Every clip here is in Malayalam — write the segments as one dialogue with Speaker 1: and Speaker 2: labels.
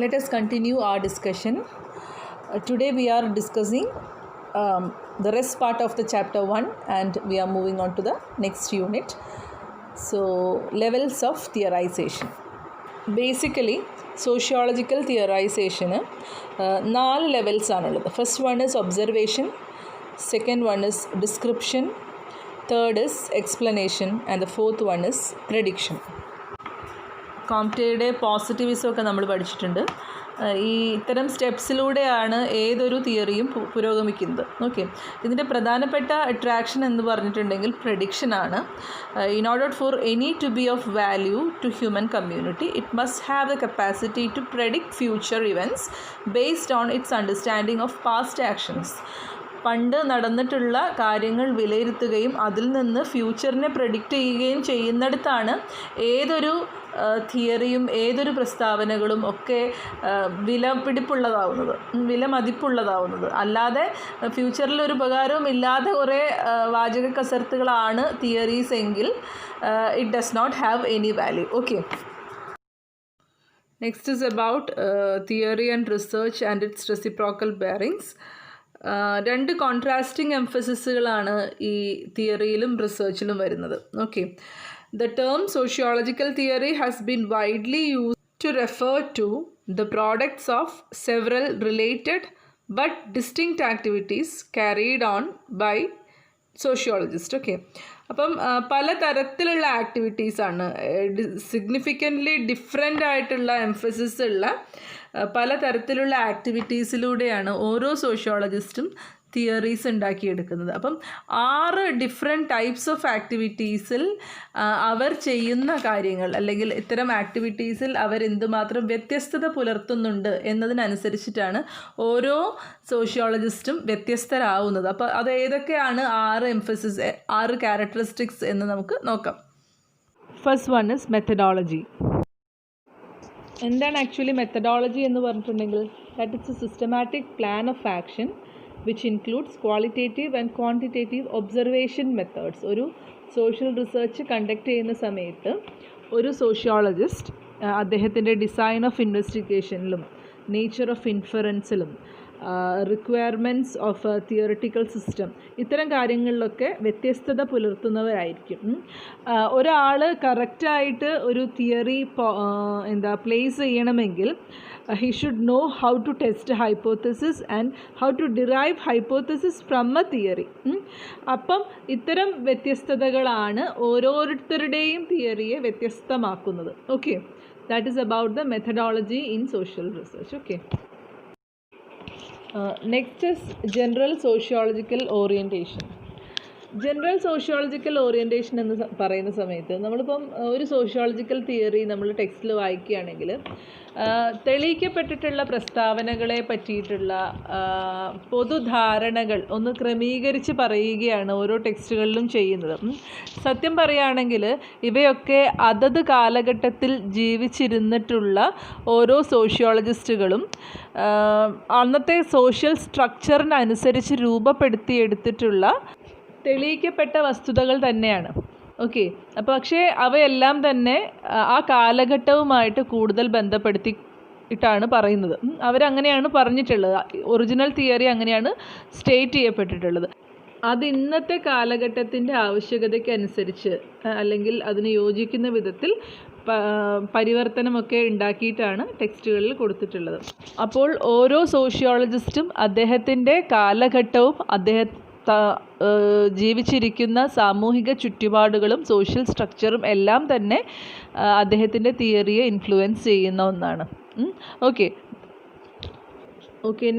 Speaker 1: Let us continue our discussion. Today we are discussing the rest part of the chapter 1 and we are moving on to the next unit. So, levels of theorization. Basically, sociological theorization 4 levels ആണുള്ളത്. First one is observation, second one is description, third is explanation and the fourth one is prediction. കോംപ്റ്റയുടെ പോസിറ്റിവിസം ഒക്കെ നമ്മൾ പഠിച്ചിട്ടുണ്ട്. ഈ ഇത്തരം സ്റ്റെപ്സിലൂടെയാണ് ഏതൊരു തിയറിയും പുരോഗമിക്കുന്നത്. ഓക്കെ, ഇതിൻ്റെ പ്രധാനപ്പെട്ട അട്രാക്ഷൻ എന്ന് പറഞ്ഞിട്ടുണ്ടെങ്കിൽ പ്രഡിക്ഷനാണ്. In order for any to be of value to human community it must have the capacity to predict future events based on its understanding of past actions. പണ്ട് നടന്നിട്ടുള്ള കാര്യങ്ങൾ വിലയിരുത്തുകയും അതിൽ നിന്ന് ഫ്യൂച്ചറിനെ പ്രെഡിക്റ്റ് ചെയ്യുകയും ചെയ്യുന്നിടത്താണ് ഏതൊരു തിയറിയും ഏതൊരു പ്രസ്താവനകളും ഒക്കെ വിലമതിപ്പുള്ളതാവുന്നത്. അല്ലാതെ ഫ്യൂച്ചറിൽ ഒരു ഉപകാരവും ഇല്ലാതെ കുറേ വാചക കസർത്തുകളാണ് തിയറീസ് എങ്കിൽ it does not have any value. Okay, next is about theory and research and it's reciprocal bearings. 2 contrasting എംഫസിസുകളാണ് ഈ തിയറിയിലും റിസർച്ചിലും വരുന്നത്. Okay, the term sociological theory has been widely used to refer to the products of several related but distinct activities carried on by sociologists. Okay, അപ്പം പല തരത്തിലുള്ള ആക്ടിവിറ്റീസാണ്, സിഗ്നിഫിക്കൻ്റ്ലി ഡിഫറെൻ്റ് ആയിട്ടുള്ള എംഫസിസ് ഉള്ള പല തരത്തിലുള്ള ആക്ടിവിറ്റീസിലൂടെയാണ് ഓരോ സോഷ്യോളജിസ്റ്റും തിയറീസ് ഉണ്ടാക്കിയെടുക്കുന്നത്. അപ്പം 6 ഡിഫറെൻറ്റ് ടൈപ്സ് ഓഫ് ആക്ടിവിറ്റീസിൽ അവർ ചെയ്യുന്ന കാര്യങ്ങൾ അല്ലെങ്കിൽ ഇത്തരം ആക്ടിവിറ്റീസിൽ അവരെന്തുമാത്രം വ്യത്യസ്തത പുലർത്തുന്നുണ്ട് എന്നതിനനുസരിച്ചിട്ടാണ് ഓരോ സോഷ്യോളജിസ്റ്റും വ്യത്യസ്തരാവുന്നത്. അപ്പോൾ അത് ഏതൊക്കെയാണ് 6 ക്യാരക്ടറിസ്റ്റിക്സ് എന്ന് നമുക്ക് നോക്കാം. First one is methodology. എന്താണ് ആക്ച്വലി മെത്തഡോളജി എന്ന് പറഞ്ഞിട്ടുണ്ടെങ്കിൽ that it's a systematic plan of action which includes qualitative and quantitative observation methods. ഒരു സോഷ്യൽ റിസർച്ച് കണ്ടക്ട് ചെയ്യുന്ന സമയത്ത് ഒരു സോഷ്യോളജിസ്റ്റ് അദ്ദേഹത്തിൻ്റെ ഡിസൈൻ ഓഫ് ഇൻവെസ്റ്റിഗേഷനിലും നേച്ചർ ഓഫ് ഇൻഫറൻസിലും റിക്വയർമെൻറ്റ്സ് ഓഫ് തിയറിറ്റിക്കൽ സിസ്റ്റം ഇത്തരം കാര്യങ്ങളിലൊക്കെ വ്യത്യസ്തത പുലർത്തുന്നവരായിരിക്കും. ഒരാൾ കറക്റ്റായിട്ട് ഒരു തിയറി പ്ലേസ് ചെയ്യണമെങ്കിൽ he should know how to test a hypothesis and how to derive hypothesis from a theory. അപ്പം ഇത്തരം വ്യത്യസ്തതകളാണ് ഓരോരുത്തരുടെയും തിയറിയെ വ്യത്യസ്തമാക്കുന്നത്. Okay, that is about the methodology in social research. Okay, next is general sociological orientation. General sociological orientation എന്ന് പറയുന്ന സമയത്ത് നമ്മളിപ്പം ഒരു സോഷ്യോളജിക്കൽ തിയറി നമ്മൾ ടെക്സ്റ്റിൽ വായിക്കുകയാണെങ്കിൽ തെളിയിക്കപ്പെട്ടിട്ടുള്ള പ്രസ്താവനകളെ പറ്റിയിട്ടുള്ള പൊതുധാരണകൾ ഒന്ന് ക്രമീകരിച്ച് പറയുകയാണ് ഓരോ ടെക്സ്റ്റുകളിലും ചെയ്യുന്നത്. സത്യം പറയുകയാണെങ്കിൽ ഇവയൊക്കെ അതത് കാലഘട്ടത്തിൽ ജീവിച്ചിരുന്നിട്ടുള്ള ഓരോ സോഷ്യോളജിസ്റ്റുകളും അന്നത്തെ സോഷ്യൽ സ്ട്രക്ചറിനനുസരിച്ച് രൂപപ്പെടുത്തിയെടുത്തിട്ടുള്ള തെളിയിക്കപ്പെട്ട വസ്തുതകൾ തന്നെയാണ്. ഓക്കെ, അപ്പോൾ പക്ഷേ അവയെല്ലാം തന്നെ ആ കാലഘട്ടവുമായിട്ട് കൂടുതൽ ബന്ധപ്പെടുത്തിയിട്ടാണ് പറയുന്നത്. അവരങ്ങനെയാണ് പറഞ്ഞിട്ടുള്ളത്. ഒറിജിനൽ തിയറി അങ്ങനെയാണ് സ്റ്റേറ്റ് ചെയ്യപ്പെട്ടിട്ടുള്ളത്. അത് ഇന്നത്തെ കാലഘട്ടത്തിൻ്റെ ആവശ്യകതയ്ക്കനുസരിച്ച് അല്ലെങ്കിൽ അതിന് യോജിക്കുന്ന വിധത്തിൽ പരിവർത്തനമൊക്കെ ഉണ്ടാക്കിയിട്ടാണ് ടെക്സ്റ്റുകളിൽ കൊടുത്തിട്ടുള്ളത്. അപ്പോൾ ഓരോ സോഷ്യോളജിസ്റ്റും അദ്ദേഹത്തിൻ്റെ കാലഘട്ടവും ജീവിച്ചിരിക്കുന്ന സാമൂഹിക ചുറ്റുപാടുകളും സോഷ്യൽ സ്ട്രക്ചറും എല്ലാം തന്നെ അദ്ദേഹത്തിൻ്റെ തിയറിയെ ഇൻഫ്ലുവൻസ് ചെയ്യുന്ന ഒന്നാണ്. Okay,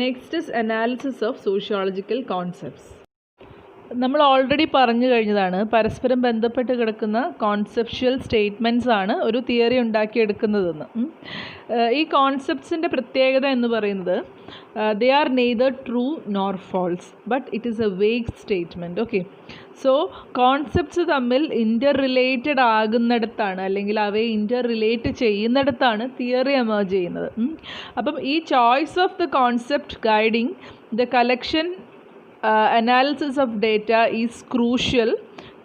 Speaker 1: next is analysis of sociological concepts. നമ്മൾ ഓൾറെഡി പറഞ്ഞു കഴിഞ്ഞതാണ്, പരസ്പരം ബന്ധപ്പെട്ട് കിടക്കുന്ന കോൺസെപ്ച്വൽ സ്റ്റേറ്റ്മെൻറ്റ്സ് ആണ് ഒരു തിയറി ഉണ്ടാക്കിയെടുക്കുന്നതെന്ന്. ഈ കോൺസെപ്റ്റ്സിൻ്റെ പ്രത്യേകത എന്ന് പറയുന്നത് they are neither true nor false but it is a vague statement. Okay, so concepts തമ്മിൽ ഇൻ്റർ ആകുന്നിടത്താണ് അല്ലെങ്കിൽ അവയെ ഇൻ്റർ ചെയ്യുന്നിടത്താണ് തിയറി എമേർജ് ചെയ്യുന്നത്. അപ്പം ഈ choice of the concept guiding the collection analysis of data is crucial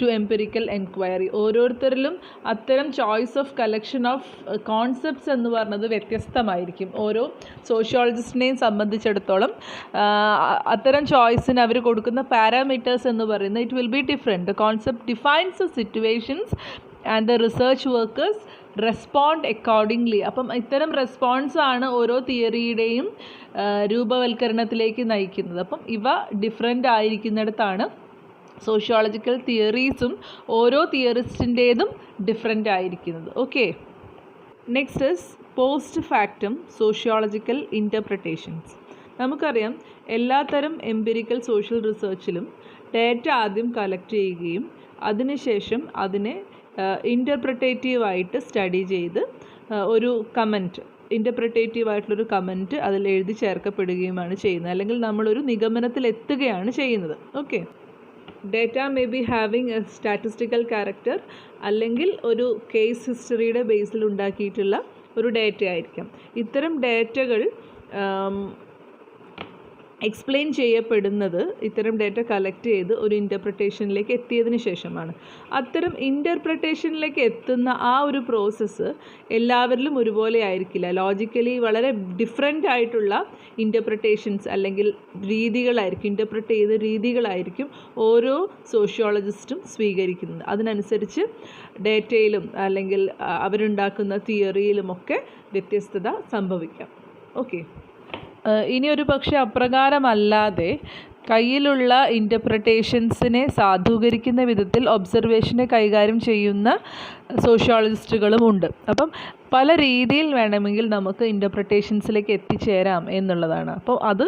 Speaker 1: to empirical enquiry. ഓരോരുത്തരിലും അത്തരം choice of collection of concepts എന്ന് പറയുന്നത് വ്യത്യസ്തമായിരിക്കും. ഓരോ സോഷ്യോളജിസ്റ്റിനെയും സംബന്ധിച്ചിടത്തോളം അത്തരം ചോയ്സിന് അവർ കൊടുക്കുന്ന പാരാമീറ്റേഴ്സ് എന്ന് പറയുന്നത് it will be different. The concept defines the situations and the research workers respond accordingly. അപ്പം ഇത്തരം റെസ്പോൺസാണ് ഓരോ തിയറിയുടെയും രൂപവൽക്കരണത്തിലേക്ക് നയിക്കുന്നത്. അപ്പം ഇവ ഡിഫറെൻ്റ് ആയിരിക്കുന്നിടത്താണ് സോഷ്യോളജിക്കൽ തിയറീസും ഓരോ തിയറിസ്റ്റിൻ്റേതും ഡിഫറെൻ്റ് ആയിരിക്കുന്നത്. Okay, next is post factum sociological interpretations. നമുക്കറിയാം എല്ലാത്തരം എംപിരിക്കൽ സോഷ്യൽ റിസർച്ചിലും ഡേറ്റ ആദ്യം കളക്ട് ചെയ്യുകയും അതിനുശേഷം അതിനെ ഇൻ്റർപ്രിറ്റേറ്റീവായിട്ട് സ്റ്റഡി ചെയ്ത് ഒരു കമൻറ്റ്, ഇൻ്റർപ്രിറ്റേറ്റീവായിട്ടുള്ളൊരു കമൻറ്റ് അതിൽ എഴുതി ചേർക്കപ്പെടുകയുമാണ് ചെയ്യുന്നത്, അല്ലെങ്കിൽ നമ്മളൊരു നിഗമനത്തിലെത്തുകയാണ് ചെയ്യുന്നത്. Okay, data may be having A statistical character, അല്ലെങ്കിൽ ഒരു കേസ് ഹിസ്റ്ററിയുടെ ബേസിൽ ഉണ്ടാക്കിയിട്ടുള്ള ഒരു ഡേറ്റ ആയിരിക്കാം. ഇത്തരം ഡേറ്റകൾ എക്സ്പ്ലെയിൻ ചെയ്യപ്പെടുന്നത് ഇത്തരം ഡേറ്റ കളക്ട് ചെയ്ത് ഒരു ഇൻ്റർപ്രിട്ടേഷനിലേക്ക് എത്തിയതിന് ശേഷമാണ്. അത്തരം ഇൻ്റർപ്രിട്ടേഷനിലേക്ക് എത്തുന്ന ആ ഒരു പ്രോസസ്സ് എല്ലാവരിലും ഒരുപോലെ ആയിരിക്കില്ല. ലോജിക്കലി വളരെ ഡിഫറെൻ്റ് ആയിട്ടുള്ള ഇൻ്റർപ്രിട്ടേഷൻസ് അല്ലെങ്കിൽ രീതികളായിരിക്കും, ഇൻ്റർപ്രിറ്റ് ചെയ്ത രീതികളായിരിക്കും ഓരോ സോഷ്യോളജിസ്റ്റും സ്വീകരിക്കുന്നത്. അതിനനുസരിച്ച് ഡേറ്റയിലും അല്ലെങ്കിൽ അവരുണ്ടാക്കുന്ന തിയറിയിലുമൊക്കെ വ്യത്യസ്തത സംഭവിക്കാം. ഓക്കെ, ഇനി ഒരു പക്ഷേ അപ്രകാരമല്ലാതെ കയ്യിലുള്ള ഇൻ്റർപ്രിട്ടേഷൻസിനെ സാധൂകരിക്കുന്ന വിധത്തിൽ ഒബ്സർവേഷനെ കൈകാര്യം ചെയ്യുന്ന സോഷ്യോളജിസ്റ്റുകളും ഉണ്ട്. അപ്പം പല രീതിയിൽ വേണമെങ്കിൽ നമുക്ക് ഇൻ്റർപ്രിട്ടേഷൻസിലേക്ക് എത്തിച്ചേരാം എന്നുള്ളതാണ്. അപ്പോൾ അത്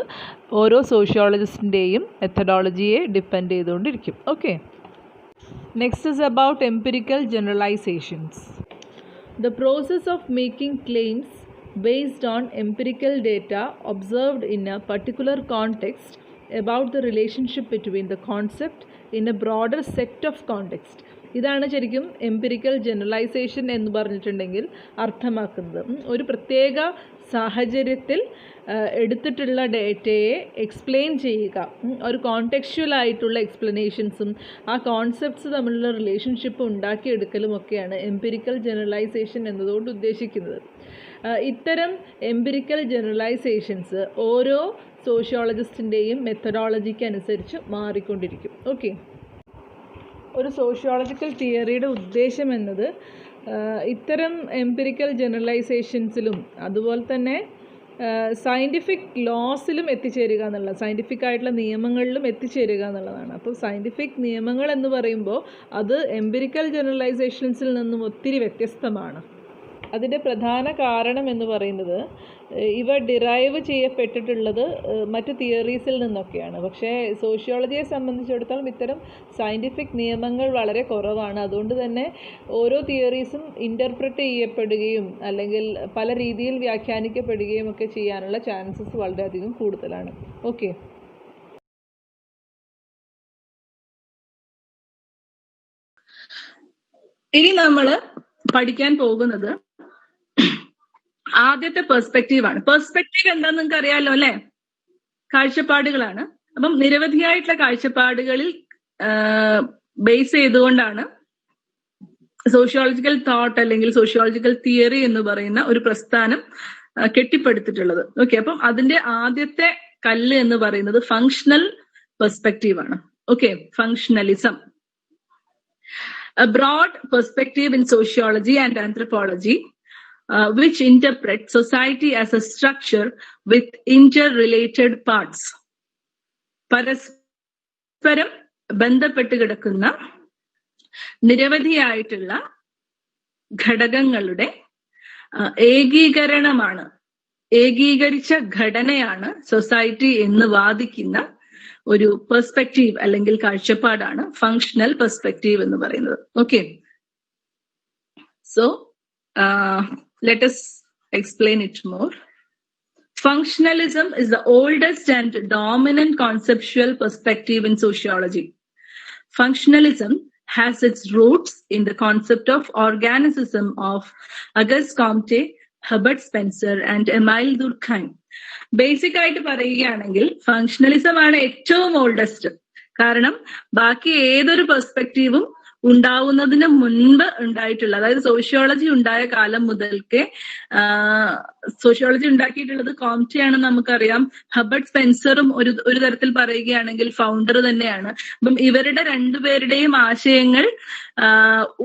Speaker 1: ഓരോ സോഷ്യോളജിസ്റ്റിൻ്റെയും മെത്തഡോളജിയെ ഡിപ്പെൻഡ് ചെയ്തുകൊണ്ടിരിക്കും. Okay, next is about empirical generalisations. The process of making claims based on empirical data observed in a particular context about the relationship between the concept in a broader set of context. ഇതാണ് ശരിക്കും എംപിരിക്കൽ ജനറലൈസേഷൻ എന്ന് പറഞ്ഞിട്ടുണ്ടെങ്കിൽ അർത്ഥമാക്കുന്നത്. ഒരു പ്രത്യേക സാഹചര്യത്തിൽ എടുത്തിട്ടുള്ള ഡേറ്റയെ എക്സ്പ്ലെയിൻ ചെയ്യുക, ഒരു കോണ്ടെക്സ്ച്വൽ ആയിട്ടുള്ള എക്സ്പ്ലനേഷൻസും ആ കോൺസെപ്റ്റ്സ് തമ്മിലുള്ള റിലേഷൻഷിപ്പ് ഉണ്ടാക്കിയെടുക്കലും ഒക്കെയാണ് എംപിരിക്കൽ ജനറലൈസേഷൻ എന്നതുകൊണ്ട് ഉദ്ദേശിക്കുന്നത്. ഇത്തരം എംപിരിക്കൽ ജനറലൈസേഷൻസ് ഓരോ സോഷ്യോളജിസ്റ്റിൻ്റെയും മെത്തഡോളജിക്ക് അനുസരിച്ച് മാറിക്കൊണ്ടിരിക്കും. ഓക്കെ, ഒരു സോഷ്യോളജിക്കൽ തിയറിയുടെ ഉദ്ദേശം എന്നത് ഇത്തരം എംപിരിക്കൽ ജനറലൈസേഷൻസിലും അതുപോലെ തന്നെ സയൻറ്റിഫിക് ലോസിലും എത്തിച്ചേരുക എന്നുള്ളത്, സയൻറ്റിഫിക് ആയിട്ടുള്ള നിയമങ്ങളിലും എത്തിച്ചേരുക എന്നുള്ളതാണ്. അപ്പോൾ സയൻറ്റിഫിക് നിയമങ്ങൾ എന്ന് പറയുമ്പോൾ അത് എംപിരിക്കൽ ജനറലൈസേഷൻസിൽ നിന്നും ഒത്തിരി വ്യത്യസ്തമാണ്. അതിൻ്റെ പ്രധാന കാരണം എന്ന് പറയുന്നത് ഇവ ഡിറൈവ് ചെയ്യപ്പെട്ടിട്ടുള്ളത് മറ്റ് തിയറീസിൽ നിന്നൊക്കെയാണ്. പക്ഷേ സോഷ്യോളജിയെ സംബന്ധിച്ചിടത്തോളം ഇത്തരം സയൻറ്റിഫിക് നിയമങ്ങൾ വളരെ കുറവാണ്. അതുകൊണ്ട് തന്നെ ഓരോ തിയറീസും ഇൻ്റർപ്രിറ്റ് ചെയ്യപ്പെടുകയും അല്ലെങ്കിൽ പല രീതിയിൽ വ്യാഖ്യാനിക്കപ്പെടുകയും ഒക്കെ ചെയ്യാനുള്ള ചാൻസസ് വളരെയധികം കൂടുതലാണ്. ഓക്കെ, ഇനി നമ്മൾ പഠിക്കാൻ പോകുന്നത് ആദ്യത്തെ പെർസ്പെക്റ്റീവാണ്. പെർസ്പെക്റ്റീവ് എന്താന്ന് നിങ്ങൾക്ക് അറിയാലോ അല്ലെ? കാഴ്ചപ്പാടുകളാണ്. അപ്പം നിരവധിയായിട്ടുള്ള കാഴ്ചപ്പാടുകളിൽ ബേസ് ചെയ്തുകൊണ്ടാണ് സോഷ്യോളജിക്കൽ തോട്ട് അല്ലെങ്കിൽ സോഷ്യോളജിക്കൽ തിയറി എന്ന് പറയുന്ന ഒരു പ്രസ്ഥാനം കെട്ടിപ്പടുത്തിട്ടുള്ളത്. ഓക്കെ, അപ്പം അതിന്റെ ആദ്യത്തെ കല്ല് എന്ന് പറയുന്നത് ഫങ്ഷണൽ പെർസ്പെക്റ്റീവ് ആണ്. Okay, functionalism. A broad perspective in sociology and anthropology which interpret society as a structure with interrelated parts. പരസ്പരം ബന്ധപ്പെട്ട് കിടക്കുന്ന നിരവധിയായിട്ടുള്ള ഘടകങ്ങളുടെ ഏകീകരണമാണ്, ഏകീകരിച്ച ഘടനയാണ് സൊസൈറ്റി എന്ന് വാദിക്കുന്ന ഒരു പെർസ്പെക്റ്റീവ് അല്ലെങ്കിൽ കാഴ്ചപ്പാടാണ് ഫങ്ഷണൽ പെർസ്പെക്റ്റീവ് എന്ന് പറയുന്നത്. Okay, so let us explain it more. Functionalism is the oldest and dominant conceptual perspective in sociology. Functionalism has its roots in the concept of organicism of Auguste Comte, Herbert Spencer and Emile Durkheim. Basic ആയിട്ട് പറയുകയാണെങ്കിൽ ഫങ്ഷണലിസം ആണ് ഏറ്റവും ഓൾഡസ്റ്റ്. കാരണം ബാക്കി ഏതൊരു പെർസ്പെക്റ്റീവും
Speaker 2: ഉണ്ടാവുന്നതിന് മുൻപ് ഉണ്ടായിട്ടുള്ള, അതായത് സോഷ്യോളജി ഉണ്ടായ കാലം മുതൽക്കേ സോഷ്യോളജി ഉണ്ടാക്കിയിട്ടുള്ളത് കോംറ്റിയാണെന്ന് നമുക്കറിയാം. ഹെർബർട്ട് സ്പെൻസറും ഒരു തരത്തിൽ പറയുകയാണെങ്കിൽ ഫൗണ്ടർ തന്നെയാണ്. അപ്പം ഇവരുടെ രണ്ടുപേരുടെയും ആശയങ്ങൾ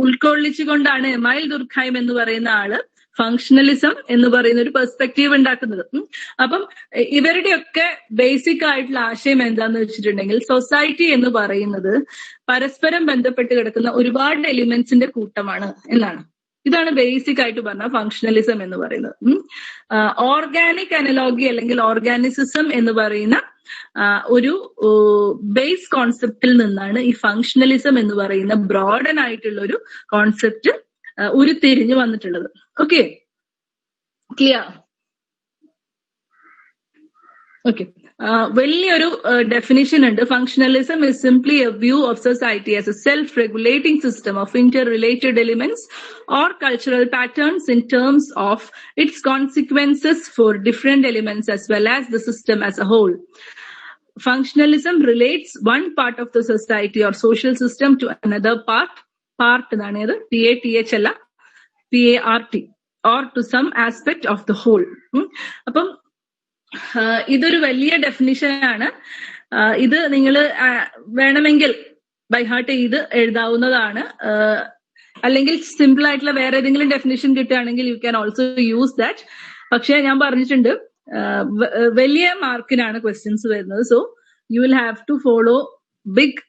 Speaker 2: ഉൾക്കൊള്ളിച്ചുകൊണ്ടാണ് എമൈൽ ദുർഖൈം എന്ന് പറയുന്ന ആള് ഫങ്ഷണലിസം എന്ന് പറയുന്ന ഒരു പെർസ്പെക്റ്റീവ് ഉണ്ടാക്കുന്നത്. അപ്പം ഇവരുടെയൊക്കെ ബേസിക് ആയിട്ടുള്ള ആശയം എന്താന്ന് വെച്ചിട്ടുണ്ടെങ്കിൽ, സൊസൈറ്റി എന്ന് പറയുന്നത് പരസ്പരം ബന്ധപ്പെട്ട് കിടക്കുന്ന ഒരുപാട് എലിമെന്റ്സിന്റെ കൂട്ടമാണ് എന്നാണ്. ഇതാണ് ബേസിക് ആയിട്ട് പറഞ്ഞ ഫങ്ഷണലിസം എന്ന് പറയുന്നത്. ഓർഗാനിക് അനലോഗി അല്ലെങ്കിൽ ഓർഗാനിസിസം എന്ന് പറയുന്ന ഒരു ബേസ് കോൺസെപ്റ്റിൽ നിന്നാണ് ഈ ഫങ്ഷണലിസം എന്ന് പറയുന്ന ബ്രോഡൻ ആയിട്ടുള്ള ഒരു കോൺസെപ്റ്റ് ഉരുത്തിരിഞ്ഞു വന്നിട്ടുള്ളത്. Okay, clear? ഓക്കെ, വലിയൊരു ഡെഫിനിഷൻ ഉണ്ട്. Functionalism is simply a view of society as a self regulating system of interrelated elements or cultural patterns in terms of its consequences for different elements as well as the system as a whole. Functionalism relates one part of the society or social system to another part എന്നാണ് ഇത്, PATH അല്ല, PART, or to some aspect of the whole. അപ്പം ഇതൊരു വലിയ ഡെഫിനിഷൻ ആണ്. ഇത് നിങ്ങൾ വേണമെങ്കിൽ ബൈ ഹാർട്ട് ചെയ്ത് എഴുതാവുന്നതാണ്. അല്ലെങ്കിൽ സിമ്പിൾ ആയിട്ടുള്ള വേറെ ഏതെങ്കിലും ഡെഫിനിഷൻ കിട്ടുകയാണെങ്കിൽ you can also use that. പക്ഷെ ഞാൻ പറഞ്ഞിട്ടുണ്ട് വലിയ മാർക്കിനാണ് ക്വസ്റ്റ്യൻസ് വരുന്നത്. So you will have to follow big.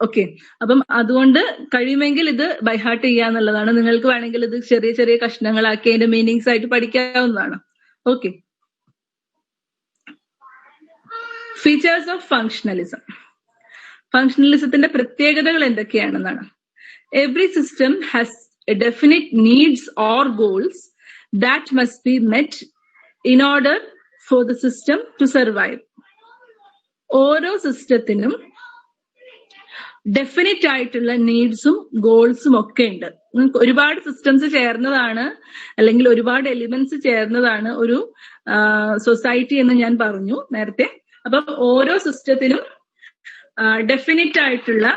Speaker 2: Okay, അപ്പം അതുകൊണ്ട് കഴിയുമെങ്കിൽ ഇത് ബൈ ഹാർട്ട് ചെയ്യാന്നുള്ളതാണ്. നിങ്ങൾക്ക് വേണമെങ്കിൽ ഇത് ചെറിയ ചെറിയ കഷ്ണങ്ങളാക്കി അതിന്റെ മീനിങ്സ് ആയിട്ട് പഠിക്കാവുന്നതാണ്. Okay, features of functionalism. ഫങ്ഷണലിസത്തിന്റെ പ്രത്യേകതകൾ എന്തൊക്കെയാണെന്നാണ്. Every system has a definite needs or goals that must be met in order for the system to survive. ഓരോ സിസ്റ്റത്തിനും ഡെഫിനിറ്റ് ആയിട്ടുള്ള നീഡ്സും ഗോൾസും ഒക്കെ ഉണ്ട്. ഒരുപാട് സിസ്റ്റംസ് ചേർന്നതാണ് അല്ലെങ്കിൽ ഒരുപാട് എലിമെന്റ്സ് ചേർന്നതാണ് ഒരു സൊസൈറ്റി എന്ന് ഞാൻ പറഞ്ഞു നേരത്തെ. അപ്പം ഓരോ സിസ്റ്റത്തിനും ഡെഫിനിറ്റ് ആയിട്ടുള്ള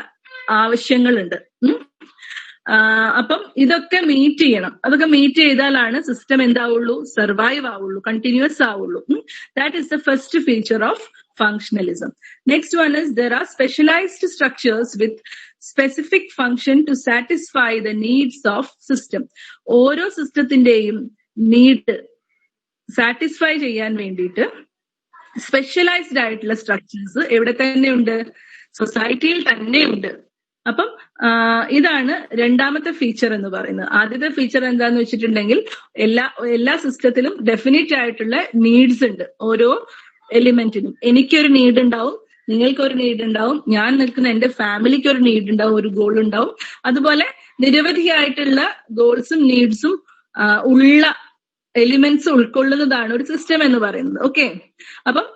Speaker 2: ആവശ്യങ്ങളുണ്ട്. അപ്പം ഇതൊക്കെ മീറ്റ് ചെയ്യണം. അതൊക്കെ മീറ്റ് ചെയ്താലാണ് സിസ്റ്റം എന്താവുള്ളൂ, സർവൈവ് ആവുള്ളൂ, കണ്ടിന്യൂസ് ആവുള്ളൂ. That is the first feature of functionalism. Next one is there are specialized structures with specific function to satisfy the needs of system. ഓരോ സിസ്റ്റത്തിന്റെയും നീഡ് സാറ്റിസ്ഫൈ ചെയ്യാൻ വേണ്ടിയിട്ട് സ്പെഷ്യലൈസ്ഡ് ആയിട്ടുള്ള സ്ട്രക്ചേഴ്സ് എവിടെ തന്നെയുണ്ട്, സൊസൈറ്റിയിൽ തന്നെയുണ്ട്. അപ്പം ഇതാണ് രണ്ടാമത്തെ ഫീച്ചർ എന്ന് പറയുന്നത്. ആദ്യത്തെ ഫീച്ചർ എന്താന്ന് വെച്ചിട്ടുണ്ടെങ്കിൽ എല്ലാ സിസ്റ്റത്തിലും ഡെഫിനിറ്റ് ആയിട്ടുള്ള നീഡ്സ് ഉണ്ട്. ഓരോ എലിമെന്റിനും എനിക്കൊരു നീഡ് ഉണ്ടാവും, നിങ്ങൾക്കൊരു നീഡ് ഉണ്ടാവും, ഞാൻ നിൽക്കുന്ന എന്റെ ഫാമിലിക്ക് ഒരു നീഡ് ഉണ്ടാവും, ഒരു ഗോൾ ഉണ്ടാവും. അതുപോലെ നിരവധിയായിട്ടുള്ള ഗോൾസും നീഡ്സും ഉള്ള എലിമെന്റ്സ് ഉൾക്കൊള്ളുന്നതാണ് ഒരു സിസ്റ്റം എന്ന് പറയുന്നത്. ഓക്കെ, അപ്പം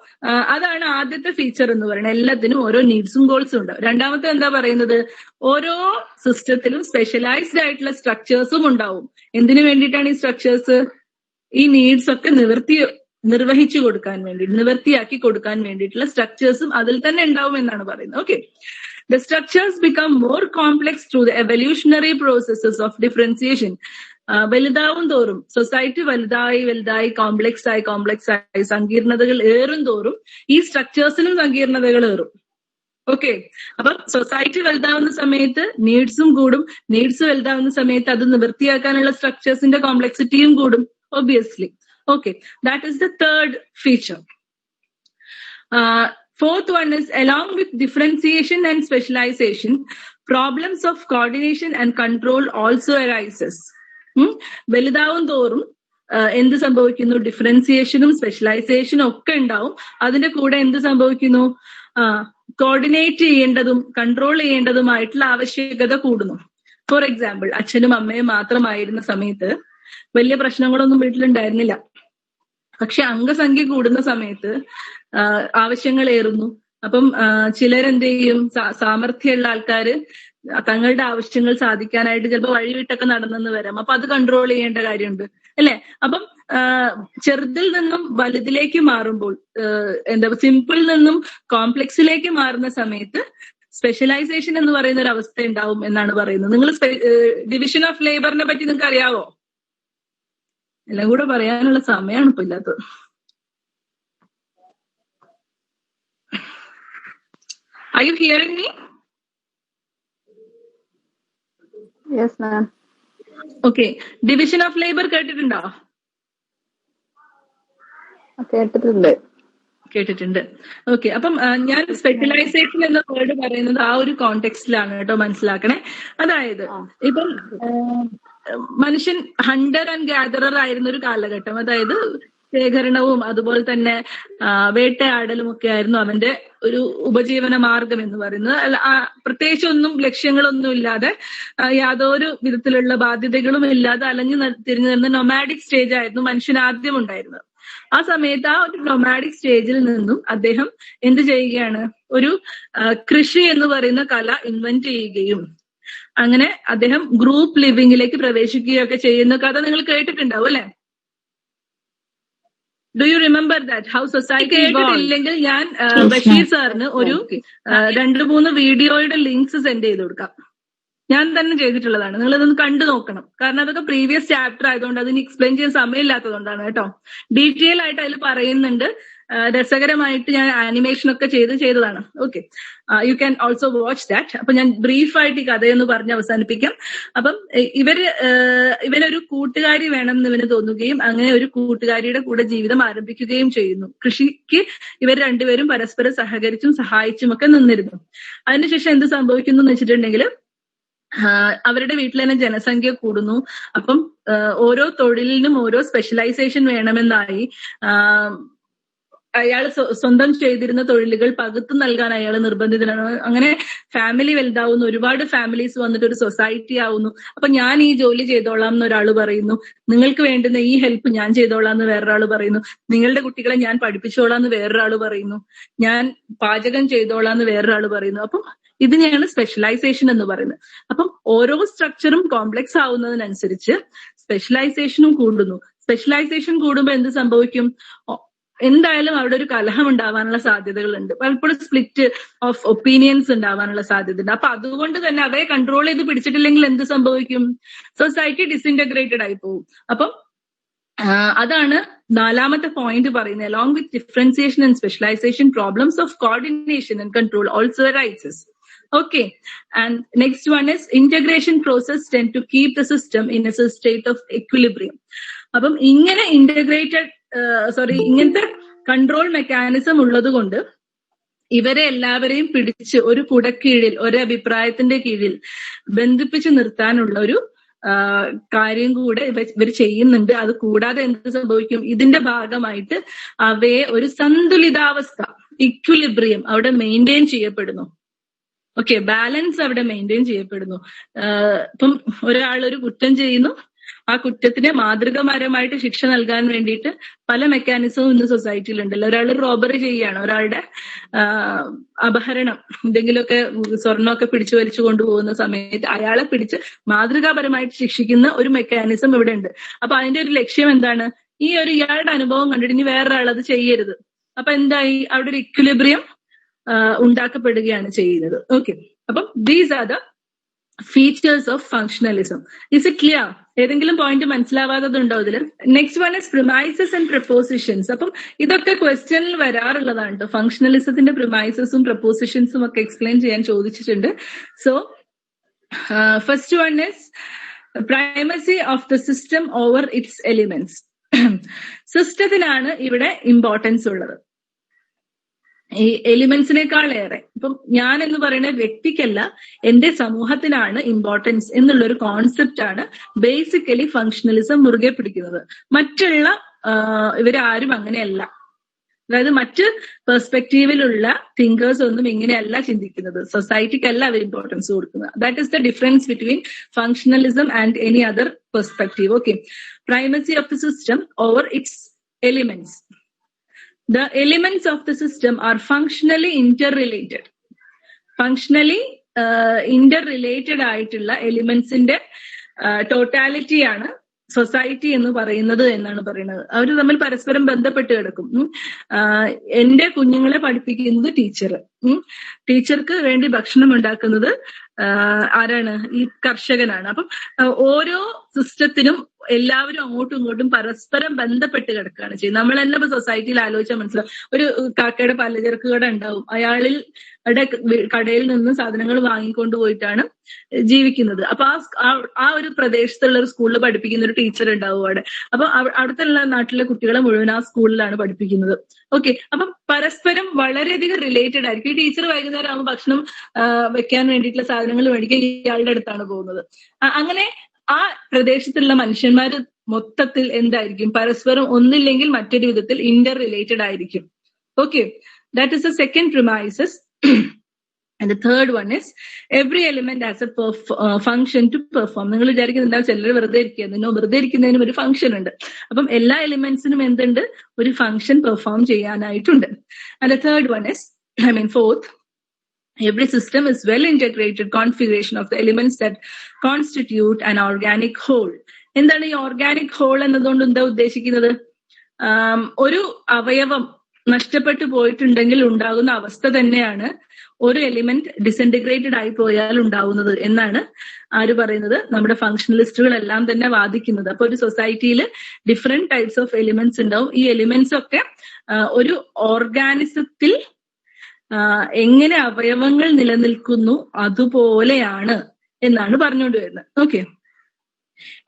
Speaker 2: അതാണ് ആദ്യത്തെ ഫീച്ചർ എന്ന് പറയുന്നത്. എല്ലാത്തിനും ഓരോ നീഡ്സും ഗോൾസും ഉണ്ട്. രണ്ടാമത്തെ എന്താ പറയുന്നത്, ഓരോ സിസ്റ്റത്തിലും സ്പെഷ്യലൈസ്ഡ് ആയിട്ടുള്ള സ്ട്രക്ചേഴ്സും ഉണ്ടാവും. എന്തിനു വേണ്ടിയിട്ടാണ് ഈ സ്ട്രക്ചേഴ്സ്? ഈ നീഡ്സ് ഒക്കെ നിർവഹിച്ചു കൊടുക്കാൻ വേണ്ടി, നിവർത്തിയാക്കി കൊടുക്കാൻ വേണ്ടിയിട്ടുള്ള സ്ട്രക്ചേഴ്സും അതിൽ തന്നെ ഉണ്ടാവും എന്നാണ് പറയുന്നത്. Okay, the structures become more complex through the evolutionary processes of differentiation. വലുതാവും തോറും സൊസൈറ്റി വലുതായി കോംപ്ലെക്സ് ആയി സങ്കീർണതകൾ ഏറും തോറും ഈ സ്ട്രക്ചേഴ്സിനും സങ്കീർണതകൾ ഏറും. ഓക്കെ, അപ്പം സൊസൈറ്റി വലുതാവുന്ന സമയത്ത് നീഡ്സും കൂടും, നീഡ്സ് വലുതാവുന്ന സമയത്ത് അത് നിവൃത്തിയാക്കാനുള്ള സ്ട്രക്ചേഴ്സിന്റെ കോംപ്ലെക്സിറ്റിയും കൂടും, obviously. Okay, that is the third feature. Fourth one is, along with differentiation and specialization, problems of coordination and control also arises. വലുതാവും തോറും എന്ത് സംഭവിക്കുന്നു, ഡിഫറൻസിയേഷനും സ്പെഷ്യലൈസേഷനും ഒക്കെ ഉണ്ടാവും. അതിന്റെ കൂടെ എന്ത് സംഭവിക്കുന്നു, കോർഡിനേറ്റ് ചെയ്യേണ്ടതും കൺട്രോൾ ചെയ്യേണ്ടതുമായിട്ടുള്ള ആവശ്യകത കൂടുന്നു. ഫോർ എക്സാമ്പിൾ, അച്ഛനും അമ്മയും മാത്രമായിരുന്ന സമയത്ത് വലിയ പ്രശ്നങ്ങളൊന്നും വീട്ടിലുണ്ടായിരുന്നില്ല. പക്ഷെ അംഗസംഖ്യ കൂടുന്ന സമയത്ത് ആവശ്യങ്ങൾ ഏറുന്നു. അപ്പം ചിലരെന്ത് ചെയ്യും, സാമർഥ്യമുള്ള ആൾക്കാര് തങ്ങളുടെ ആവശ്യങ്ങൾ സാധിക്കാനായിട്ട് ചിലപ്പോൾ വഴിവിട്ടൊക്കെ നടന്നെന്ന് വരാം. അപ്പൊ അത് കൺട്രോൾ ചെയ്യേണ്ട കാര്യമുണ്ട്, അല്ലെ? അപ്പം ചെറുതിൽ നിന്നും വലുതിലേക്ക് മാറുമ്പോൾ, സിമ്പിളിൽ നിന്നും കോംപ്ലക്സിലേക്ക് മാറുന്ന സമയത്ത് സ്പെഷ്യലൈസേഷൻ എന്ന് പറയുന്ന ഒരു അവസ്ഥ ഉണ്ടാവും എന്നാണ് പറയുന്നത്. നിങ്ങൾ ഡിവിഷൻ ഓഫ് ലേബറിനെ പറ്റി നിങ്ങൾക്ക് അറിയാവോ? എല്ലാം കൂടെ പറയാനുള്ള സമയമാണ് ഇപ്പൊ ഇല്ലാത്തത്. Are you hearing me?
Speaker 3: Yes, ma'am.
Speaker 2: Okay. Division of labour കേട്ടിട്ടുണ്ടോ? കേട്ടിട്ടുണ്ട്. ഓക്കെ. അപ്പം ഞാൻ സ്പെഷ്യലൈസേഷൻ എന്ന വേർഡ് പറയുന്നത് ആ ഒരു കോണ്ടെക്സ്റ്റിലാണ് കേട്ടോ, മനസ്സിലാക്കണേ. അതായത് ഇപ്പം മനുഷ്യൻ ഹണ്ടർ ആൻഡ് ഗ്യാദറർ ആയിരുന്ന ഒരു കാലഘട്ടം, അതായത് ശേഖരണവും അതുപോലെ തന്നെ വേട്ടയാടലും ഒക്കെ ആയിരുന്നു അവന്റെ ഒരു ഉപജീവന മാർഗം എന്ന് പറയുന്നത്. പ്രത്യേകിച്ച് ഒന്നും ലക്ഷ്യങ്ങളൊന്നും ഇല്ലാതെ യാതൊരു വിധത്തിലുള്ള ബാധ്യതകളും ഇല്ലാതെ അലഞ്ഞു തിരിഞ്ഞു നിന്ന നൊമാഡിക് സ്റ്റേജ് ആയിരുന്നു മനുഷ്യൻ ആദ്യം ഉണ്ടായിരുന്നത്. ആ സമയത്ത് ആ ഒരു നൊമാഡിക് സ്റ്റേജിൽ നിന്നും അദ്ദേഹം എന്ത് ചെയ്യുകയാണ്, ഒരു കൃഷി എന്ന് പറയുന്ന കല ഇൻവെന്റ് ചെയ്യുകയും അങ്ങനെ അദ്ദേഹം ഗ്രൂപ്പ് ലിവിങ്ങിലേക്ക് പ്രവേശിക്കുകയൊക്കെ ചെയ്യുന്ന കഥ നിങ്ങൾ കേട്ടിട്ടുണ്ടാവും അല്ലെ? Do you remember that how society? കേട്ടിട്ടില്ലെങ്കിൽ ഞാൻ ബഷീർ സാറിന് ഒരു 2-3 വീഡിയോയുടെ ലിങ്ക്സ് സെൻഡ് ചെയ്ത് കൊടുക്കാം. ഞാൻ തന്നെ ചെയ്തിട്ടുള്ളതാണ്. നിങ്ങൾ ഇതൊന്ന് കണ്ടു നോക്കണം. കാരണം അതൊക്കെ പ്രീവിയസ് ചാപ്റ്റർ ആയതുകൊണ്ട് അതിന് എക്സ്പ്ലെയിൻ ചെയ്യാൻ സമയമില്ലാത്തതുകൊണ്ടാണ് കേട്ടോ. ഡീറ്റെയിൽ ആയിട്ട് അതിൽ പറയുന്നുണ്ട്. രസകരമായിട്ട് ഞാൻ ആനിമേഷൻ ഒക്കെ ചെയ്തതാണ്. Okay, U can also watch that. അപ്പൊ ഞാൻ ബ്രീഫായിട്ട് ഈ കഥയൊന്ന് പറഞ്ഞ് അവസാനിപ്പിക്കാം. അപ്പം ഇവനൊരു കൂട്ടുകാരി വേണം എന്ന് ഇവന് തോന്നുകയും അങ്ങനെ ഒരു കൂട്ടുകാരിയുടെ കൂടെ ജീവിതം ആരംഭിക്കുകയും ചെയ്യുന്നു. കൃഷിക്ക് ഇവർ രണ്ടുപേരും പരസ്പരം സഹകരിച്ചും സഹായിച്ചും ഒക്കെ നിന്നിരുന്നു. അതിനുശേഷം എന്ത് സംഭവിക്കുന്നു എന്ന് വെച്ചിട്ടുണ്ടെങ്കിൽ അവരുടെ വീട്ടിൽ തന്നെ ജനസംഖ്യ കൂടുന്നു. അപ്പം ഓരോ തൊഴിലിനും ഓരോ സ്പെഷ്യലൈസേഷൻ വേണമെന്നായി. അയാൾ സ്വന്തം ചെയ്തിരുന്ന തൊഴിലുകൾ പകുത്തു നൽകാൻ അയാൾ നിർബന്ധിതനാണ്. അങ്ങനെ ഫാമിലി വലുതാവുന്നു. ഒരുപാട് ഫാമിലീസ് വന്നിട്ട് ഒരു സൊസൈറ്റി ആവുന്നു. അപ്പൊ ഞാൻ ഈ ജോലി ചെയ്തോളാം എന്ന് ഒരാൾ പറയുന്നു. നിങ്ങൾക്ക് വേണ്ടുന്ന ഈ ഹെൽപ്പ് ഞാൻ ചെയ്തോളാം എന്ന് വേറൊരാൾ പറയുന്നു. നിങ്ങളുടെ കുട്ടികളെ ഞാൻ പഠിപ്പിച്ചോളാം എന്ന് വേറൊരാൾ പറയുന്നു. ഞാൻ പാചകം ചെയ്തോളാം എന്ന് വേറൊരാൾ പറയുന്നു. അപ്പം ഇതിനെയാണ് സ്പെഷ്യലൈസേഷൻ എന്ന് പറയുന്നത്. അപ്പം ഓരോ സ്ട്രക്ചറും കോംപ്ലക്സ് ആവുന്നതിനനുസരിച്ച് സ്പെഷ്യലൈസേഷനും കൂടുന്നു. സ്പെഷ്യലൈസേഷൻ കൂടുമ്പോൾ എന്ത് സംഭവിക്കും? എന്തായാലും അവിടെ ഒരു കലഹം ഉണ്ടാവാനുള്ള സാധ്യതകളുണ്ട്. പലപ്പോഴും സ്പ്ലിറ്റ് ഓഫ് ഒപ്പീനിയൻസ് ഉണ്ടാവാനുള്ള സാധ്യതയുണ്ട്. അപ്പൊ അതുകൊണ്ട് തന്നെ അവയെ കൺട്രോൾ ചെയ്ത് പിടിച്ചിട്ടില്ലെങ്കിൽ എന്ത് സംഭവിക്കും? സൊസൈറ്റി ഡിസിന്റഗ്രേറ്റഡ് ആയി പോകും. അപ്പം അതാണ് 4ാമത്തെ പോയിന്റ് പറയുന്നത്. Along with differentiation and specialisation, problems of coordination and control also arises. Okay, and next one is integration process tend to keep the system in a state of equilibrium. അപ്പം ഇങ്ങനെ ഇങ്ങനത്തെ കൺട്രോൾ മെക്കാനിസം ഉള്ളത് കൊണ്ട് ഇവരെ എല്ലാവരെയും പിടിച്ച് ഒരു കുടക്കീഴിൽ, ഒരു അഭിപ്രായത്തിന്റെ കീഴിൽ ബന്ധിപ്പിച്ച് നിർത്താനുള്ള ഒരു കാര്യം കൂടെ ഇവർ ചെയ്യുന്നുണ്ട്. അത് കൂടാതെ എന്ത് സംഭവിക്കും? ഇതിന്റെ ഭാഗമായിട്ട് അവയെ ഒരു സന്തുലിതാവസ്ഥ, ഇക്വിലിബ്രിയം അവിടെ മെയിൻറ്റെയിൻ ചെയ്യപ്പെടുന്നു. ഓക്കെ, ബാലൻസ് അവിടെ മെയിൻറ്റെയിൻ ചെയ്യപ്പെടുന്നു. ഇപ്പം ഒരാൾ ഒരു കുറ്റം ചെയ്യുന്നു, ആ കുറ്റത്തിന് മാതൃകപരമായിട്ട് ശിക്ഷ നൽകാൻ വേണ്ടിയിട്ട് പല മെക്കാനിസവും ഇന്ന് സൊസൈറ്റിയിൽ ഉണ്ടല്ലോ. ഒരാൾ റോബറി ചെയ്യുകയാണ്, ഒരാളുടെ അപഹരണം, എന്തെങ്കിലുമൊക്കെ സ്വർണ്ണമൊക്കെ പിടിച്ചു വലിച്ചു കൊണ്ടുപോകുന്ന സമയത്ത് അയാളെ പിടിച്ച് മാതൃകാപരമായിട്ട് ശിക്ഷിക്കുന്ന ഒരു മെക്കാനിസം ഇവിടെ ഉണ്ട്. അപ്പൊ അതിന്റെ ഒരു ലക്ഷ്യം എന്താണ്? ഈ ഒരു ഇയാളുടെ അനുഭവം കണ്ടിട്ട് ഇനി വേറൊരാൾ അത് ചെയ്യരുത്. അപ്പൊ എന്തായി? അവിടെ ഒരു ഇക്വിലിബ്രിയം ഉണ്ടാക്കപ്പെടുകയാണ് ചെയ്യുന്നത്. ഓക്കെ, അപ്പം these are the features of functionalism. Is it clear? ഏതെങ്കിലും പോയിന്റ് മനസ്സിലാവാത്തതുണ്ടോ ഇതിൽ? Next one is premises and prepositions. അപ്പം ഇതൊക്കെ ക്വസ്റ്റ്യനിൽ വരാറുള്ളതാണ് കേട്ടോ. ഫങ്ഷണലിസത്തിന്റെ പ്രിമൈസസും പ്രപ്പോസിഷൻസും ഒക്കെ എക്സ്പ്ലെയിൻ ചെയ്യാൻ ചോദിച്ചിട്ടുണ്ട്. So first one is primacy of the system over its elements. സിസ്റ്റത്തിനാണ് ഇവിടെ ഇമ്പോർട്ടൻസ് ഉള്ളത്, ഈ എലിമെന്റ്സിനേക്കാൾ ഏറെ. ഇപ്പം ഞാൻ എന്ന് പറയുന്ന വ്യക്തിക്കല്ല, എന്റെ സമൂഹത്തിനാണ് ഇമ്പോർട്ടൻസ് എന്നുള്ളൊരു കോൺസെപ്റ്റ് ആണ് ബേസിക്കലി ഫങ്ഷണലിസം മുറുകെ പിടിക്കുന്നത്. മറ്റുള്ള ഇവരാരും അങ്ങനെയല്ല. അതായത് മറ്റ് പെർസ്പെക്റ്റീവിലുള്ള തിങ്കേഴ്സ് ഒന്നും ഇങ്ങനെയല്ല ചിന്തിക്കുന്നത്. സൊസൈറ്റിക്കല്ല അവർ ഇമ്പോർട്ടൻസ് കൊടുക്കുന്നത്. That is the difference between functionalism and any other perspective. Okay, primacy of the system over its elements. The elements of the system are functionally interrelated. Functionally interrelated ആയിട്ടുള്ള എലിമെന്റ്സിന്റെ ടോട്ടാലിറ്റിയാണ് സൊസൈറ്റി എന്ന് പറയുന്നത് എന്നാണ് പറയുന്നത്. അവർ തമ്മിൽ പരസ്പരം ബന്ധപ്പെട്ട് കിടക്കും. എന്റെ കുഞ്ഞുങ്ങളെ പഠിപ്പിക്കുന്നത് ടീച്ചർ, ടീച്ചർക്ക് വേണ്ടി ഭക്ഷണം ഉണ്ടാക്കുന്നത് ആരാണ്? ഈ കർഷകനാണ്. അപ്പം ഓരോ സിസ്റ്റത്തിനും എല്ലാവരും അങ്ങോട്ടും ഇങ്ങോട്ടും പരസ്പരം ബന്ധപ്പെട്ട് കിടക്കുകയാണ് ചെയ്യുന്നത്. നമ്മൾ തന്നെ ഇപ്പൊ സൊസൈറ്റിയിൽ ആലോചിച്ചാൽ മനസ്സിലാവും. ഒരു കാക്കയുടെ പലചരക്ക് കട ഉണ്ടാവും, അയാളിൽ കടയിൽ നിന്ന് സാധനങ്ങൾ വാങ്ങിക്കൊണ്ട് പോയിട്ടാണ് ജീവിക്കുന്നത്. അപ്പൊ ആ ഒരു പ്രദേശത്തുള്ള ഒരു സ്കൂളിൽ പഠിപ്പിക്കുന്ന ഒരു ടീച്ചർ ഉണ്ടാവും അവിടെ. അപ്പൊ അടുത്തുള്ള നാട്ടിലെ കുട്ടികളെ മുഴുവൻ ആ സ്കൂളിലാണ് പഠിപ്പിക്കുന്നത്. ഓക്കെ, അപ്പൊ പരസ്പരം വളരെയധികം റിലേറ്റഡ് ആയിരിക്കും. ഈ ടീച്ചർ വൈകുന്നേരം ആകുമ്പോൾ ഭക്ഷണം വെക്കാൻ വേണ്ടിയിട്ടുള്ള സാധനങ്ങൾ മേടിക്കാൻ ഇയാളുടെ അടുത്താണ് പോകുന്നത്. അങ്ങനെ ആ പ്രദേശത്തുള്ള മനുഷ്യന്മാര് മൊത്തത്തിൽ എന്തായിരിക്കും? പരസ്പരം ഒന്നില്ലെങ്കിൽ മറ്റൊരു വിധത്തിൽ ഇന്റർ റിലേറ്റഡ് ആയിരിക്കും. Okay, that is the second premises. And the third one is every element has a function to perform. നിങ്ങൾ വിചാരിക്കുന്നുണ്ടാവും ചിലർ വെറുതെ ഇരിക്കുന്നു, വെറുതെ ഇരിക്കുന്നതിനും ഒരു ഫംഗ്ഷൻ ഉണ്ട്. അപ്പം എല്ലാ എലിമെന്റ്സിനും എന്തുണ്ട്? ഒരു ഫംഗ്ഷൻ പെർഫോം ചെയ്യാനായിട്ടുണ്ട്. And the third one is, fourth, every system is well integrated configuration of the elements that constitute an organic whole. എന്താണ് ഈ ഓർഗാനിക് ഹോൾ എന്നതുകൊണ്ട് എന്താ ഉദ്ദേശിക്കുന്നത്? ഒരു അവയവം നഷ്ടപ്പെട്ടു പോയിട്ടുണ്ടെങ്കിൽ ഉണ്ടാകുന്ന അവസ്ഥ തന്നെയാണ് ഒരു എലിമെന്റ് ഡിസിന്റഗ്രേറ്റഡ് ആയി പോയാൽ ഉണ്ടാവുന്നത് എന്നാണ് ആര് പറയുന്നത്? നമ്മുടെ ഫങ്ഷണലിസ്റ്റുകളെല്ലാം തന്നെ വാദിക്കുന്നത്. അപ്പൊ ഒരു സൊസൈറ്റിയിൽ ഡിഫറെന്റ് ടൈപ്സ് ഓഫ് എലിമെന്റ്സ് ഉണ്ടാവും. ഈ എലിമെന്റ്സ് ഒക്കെ ഒരു ഓർഗാനിസത്തിൽ എങ്ങനെ അവയവങ്ങൾ നിലനിൽക്കുന്നു അതുപോലെയാണ് എന്നാണ് പറഞ്ഞുകൊണ്ട് വരുന്നത്. Okay,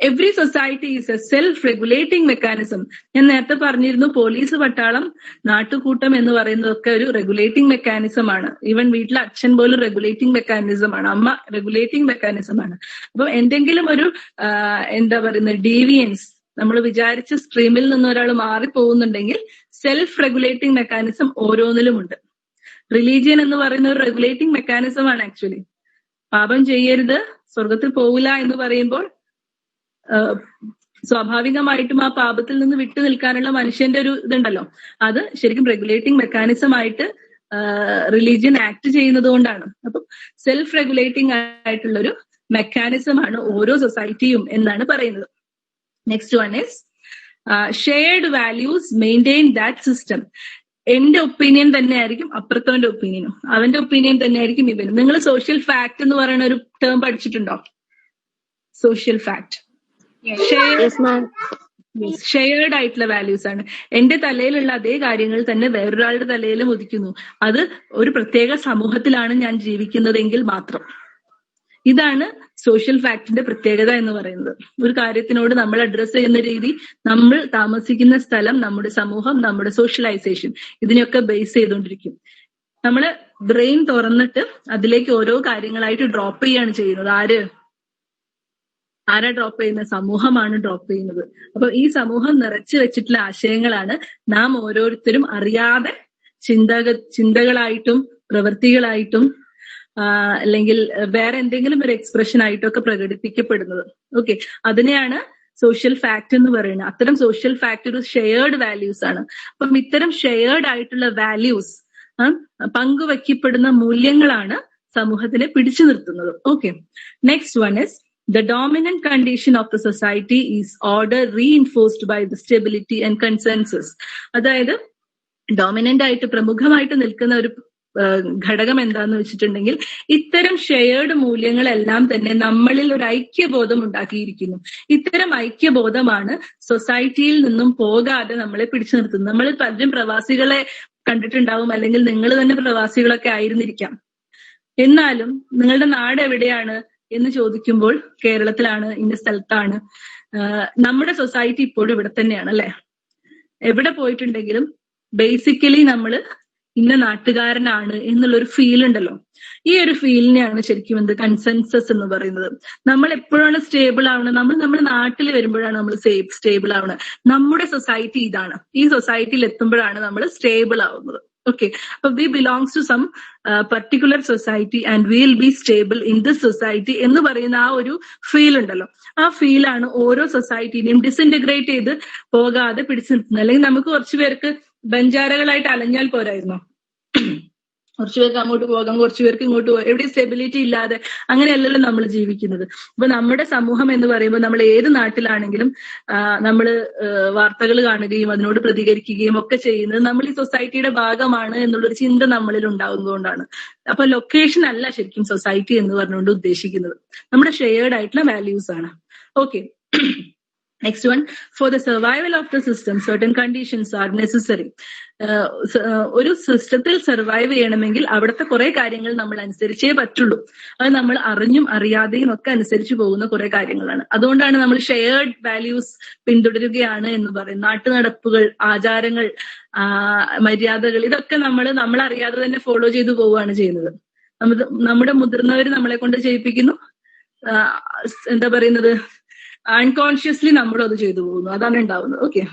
Speaker 2: every society is A self regulating mechanism. ഞാൻ നേരത്തെ പറഞ്ഞിരുന്നു, പോലീസ്, പട്ടാളം, നാട്ടുകൂട്ടം എന്ന് പറയുന്നതൊക്കെ ഒരു റെഗുലേറ്റിംഗ് മെക്കാനിസം ആണ്. ഈവൻ വീട്ടിലെ അച്ഛൻ പോലും റെഗുലേറ്റിംഗ് മെക്കാനിസം ആണ്, അമ്മ റെഗുലേറ്റിംഗ് മെക്കാനിസം ആണ്. അപ്പൊ എന്തെങ്കിലും ഒരു എന്താ പറയുന്നത് ഡീവിയൻസ്, നമ്മൾ വിചാരിച്ച സ്ട്രീമിൽ നിന്ന് ഒരാൾ മാറിപ്പോകുന്നുണ്ടെങ്കിൽ സെൽഫ് റെഗുലേറ്റിംഗ് മെക്കാനിസം ഓരോന്നിലുമുണ്ട്. റിലീജിയൻ എന്ന് പറയുന്ന ഒരു റെഗുലേറ്റിംഗ് മെക്കാനിസം ആണ് ആക്ച്വലി. പാപം ചെയ്യരുത്, സ്വർഗത്തിൽ പോകില്ല എന്ന് പറയുമ്പോൾ സ്വാഭാവികമായിട്ടും ആ പാപത്തിൽ നിന്ന് വിട്ടു നിൽക്കാനുള്ള മനുഷ്യന്റെ ഒരു ഇതുണ്ടല്ലോ, അത് ശരിക്കും റെഗുലേറ്റിംഗ് മെക്കാനിസം ആയിട്ട് റിലീജിയൻ ആക്ട് ചെയ്യുന്നത് കൊണ്ടാണ്. അപ്പം സെൽഫ് റെഗുലേറ്റിംഗ് ആയിട്ടുള്ള ഒരു മെക്കാനിസം ആണ് ഓരോ സൊസൈറ്റിയും എന്നാണ് പറയുന്നത്. Next one is shared values maintain that system. എന്റെ ഒപ്പീനിയൻ തന്നെ ആയിരിക്കും അപ്പുറത്തവന്റെ ഒപ്പീനിയനും, അവന്റെ ഒപ്പീനിയൻ തന്നെ ആയിരിക്കും ഇവനും. നിങ്ങൾ സോഷ്യൽ ഫാക്ട് എന്ന് പറയുന്ന ഒരു ടേം പഠിച്ചിട്ടുണ്ടോ? സോഷ്യൽ ഫാക്ട് ഷെയർഡ് ആയിട്ടുള്ള വാല്യൂസ് ആണ്. എന്റെ തലയിലുള്ള അതേ കാര്യങ്ങൾ തന്നെ വേറൊരാളുടെ തലയിലും ഉദിക്കുന്നു. അത് ഒരു പ്രത്യേക സമൂഹത്തിലാണ് ഞാൻ ജീവിക്കുന്നതെങ്കിൽ മാത്രം. ഇതാണ് സോഷ്യൽ ഫാക്ടിന്റെ പ്രത്യേകത എന്ന് പറയുന്നത്. ഒരു കാര്യത്തിനോട് നമ്മൾ അഡ്രസ് ചെയ്യുന്ന രീതി, നമ്മൾ താമസിക്കുന്ന സ്ഥലം, നമ്മുടെ സമൂഹം, നമ്മുടെ സോഷ്യലൈസേഷൻ, ഇതിനെയൊക്കെ ബേസ് ചെയ്തുകൊണ്ടിരിക്കും. നമ്മള് ബ്രെയിൻ തുറന്നിട്ട് അതിലേക്ക് ഓരോ കാര്യങ്ങളായിട്ട് ഡ്രോപ്പ് ചെയ്യാണ് ചെയ്യുന്നത്. ആരാ ഡ്രോപ്പ് ചെയ്യുന്നത്? സമൂഹമാണ് ഡ്രോപ്പ് ചെയ്യുന്നത്. അപ്പൊ ഈ സമൂഹം നിറച്ചു വെച്ചിട്ടുള്ള ആശയങ്ങളാണ് നാം ഓരോരുത്തരും അറിയാതെ ചിന്തകളായിട്ടും പ്രവൃത്തികളായിട്ടും അല്ലെങ്കിൽ വേറെ എന്തെങ്കിലും ഒരു എക്സ്പ്രഷൻ ആയിട്ടൊക്കെ പ്രകടിപ്പിക്കപ്പെടുന്നത്. ഓക്കെ, അതിനെയാണ് സോഷ്യൽ ഫാക്ട് എന്ന് പറയുന്നത്. അത്തരം സോഷ്യൽ ഫാക്ട് ഒരു ഷെയർഡ് വാല്യൂസ് ആണ്. അപ്പം ഇത്തരം ഷെയർഡ് ആയിട്ടുള്ള വാല്യൂസ്, പങ്കുവയ്ക്കപ്പെടുന്ന മൂല്യങ്ങളാണ് സമൂഹത്തിനെ പിടിച്ചു നിർത്തുന്നത്. Okay, next one is the dominant condition of the society is order reinforced by the stability and consensus. അതായത് ഡോമിനന്റ് ആയിട്ട് പ്രമുഖമായിട്ട് നിൽക്കുന്ന ഒരു ഘടകം എന്താന്ന് വെച്ചിട്ടുണ്ടെങ്കിൽ ഇത്തരം ഷെയർഡ് മൂല്യങ്ങളെല്ലാം തന്നെ നമ്മളിൽ ഒരു ഐക്യബോധം ഉണ്ടാക്കിയിരിക്കുന്നു. ഇത്തരം ഐക്യബോധമാണ് സൊസൈറ്റിയിൽ നിന്നും പോകാതെ നമ്മളെ പിടിച്ചു നിർത്തുന്നത്. നമ്മൾ പലരും പ്രവാസികളെ കണ്ടിട്ടുണ്ടാവും, അല്ലെങ്കിൽ നിങ്ങൾ തന്നെ പ്രവാസികളൊക്കെ ആയിരുന്നിരിക്കാം. എന്നാലും നിങ്ങളുടെ നാട് എവിടെയാണ് എന്ന് ചോദിക്കുമ്പോൾ കേരളത്തിലാണ്, ഇന്ന സ്ഥലത്താണ്. നമ്മുടെ സൊസൈറ്റി ഇപ്പോഴും ഇവിടെ തന്നെയാണ് അല്ലെ. എവിടെ പോയിട്ടുണ്ടെങ്കിലും ബേസിക്കലി നമ്മൾ ഇന്ന നാട്ടുകാരനാണ് എന്നുള്ളൊരു ഫീൽ ഉണ്ടല്ലോ. ഈ ഒരു ഫീലിനെയാണ് ശരിക്കും കൺസെൻസസ് എന്ന് പറയുന്നത്. നമ്മൾ എപ്പോഴാണ് സ്റ്റേബിൾ ആവുന്നത്? നമ്മുടെ നാട്ടിൽ വരുമ്പോഴാണ് നമ്മൾ സ്റ്റേബിൾ ആവുന്നത്. നമ്മുടെ സൊസൈറ്റി ഇതാണ്. ഈ സൊസൈറ്റിയിൽ എത്തുമ്പോഴാണ് നമ്മൾ സ്റ്റേബിൾ ആവുന്നത്. Okay, but we belongs to some particular society and we will be stable in this society എന്ന് പറയുന്ന ആ ഒരു ഫീൽ ഉണ്ടല്ലോ. ആ ഫീലാണ് ഓരോ സൊസൈറ്റിനെയും ഡിസിന്റഗ്രേറ്റ് ചെയ്ത് പോകാതെ പിടിച്ചു നിർത്തുന്നത്. അല്ലെങ്കിൽ നമുക്ക് കുറച്ചു പേർക്ക് ബഞ്ചാരകളായിട്ട് അലഞ്ഞാൽ പോരായിരുന്നോ? കുറച്ചു പേർക്ക് അങ്ങോട്ട് പോകാം, കുറച്ചു പേർക്ക് ഇങ്ങോട്ട് പോകാം. എവിടെ സ്റ്റെബിലിറ്റി ഇല്ലാതെ അങ്ങനെയല്ലല്ലോ നമ്മൾ ജീവിക്കുന്നത്. അപ്പൊ നമ്മുടെ സമൂഹം എന്ന് പറയുമ്പോൾ നമ്മൾ ഏത് നാട്ടിലാണെങ്കിലും നമ്മൾ വാർത്തകൾ കാണുകയും അതിനോട് പ്രതികരിക്കുകയും ഒക്കെ ചെയ്യുന്നത് നമ്മൾ ഈ സൊസൈറ്റിയുടെ ഭാഗമാണ് എന്നുള്ളൊരു ചിന്ത നമ്മളിൽ ഉണ്ടാകുന്നതുകൊണ്ടാണ്. അപ്പൊ ലൊക്കേഷൻ അല്ല ശരിക്കും സൊസൈറ്റി എന്ന് പറഞ്ഞുകൊണ്ട് ഉദ്ദേശിക്കുന്നത്, നമ്മുടെ ഷെയർഡ് ആയിട്ടുള്ള വാല്യൂസ് ആണ്. Okay, next one, for the survival of the system certain conditions are necessary. ഒരു സിസ്റ്റത്തിൽ സർവൈവ് ചെയ്യണമെങ്കിൽ അവിടുത്തെ കുറെ കാര്യങ്ങൾ നമ്മൾ അനുസരിച്ചേ പറ്റുള്ളൂ. അത് നമ്മൾ അറിഞ്ഞും അറിയാതെയും ഒക്കെ അനുസരിച്ച് പോകുന്ന കുറെ കാര്യങ്ങളാണ്. അതുകൊണ്ടാണ് നമ്മൾ ഷെയർഡ് വാല്യൂസ് പിന്തുടരുകയാണ് എന്ന് പറയുന്നത്. നാട്ടുനടപ്പുകൾ, ആചാരങ്ങൾ, മര്യാദകൾ, ഇതൊക്കെ നമ്മൾ അറിയാതെ തന്നെ ഫോളോ ചെയ്തു പോവുകയാണ് ചെയ്യുന്നത്. നമ്മുടെ മുതിർന്നവർ നമ്മളെ കൊണ്ട് ചെയ്യിപ്പിക്കുന്നു, എന്താ പറയുന്നത്, അൺകോൺഷ്യസ്ലി നമ്മളും അത് ചെയ്തു പോകുന്നു, അതാണ് ഉണ്ടാവുന്നത്. Okay,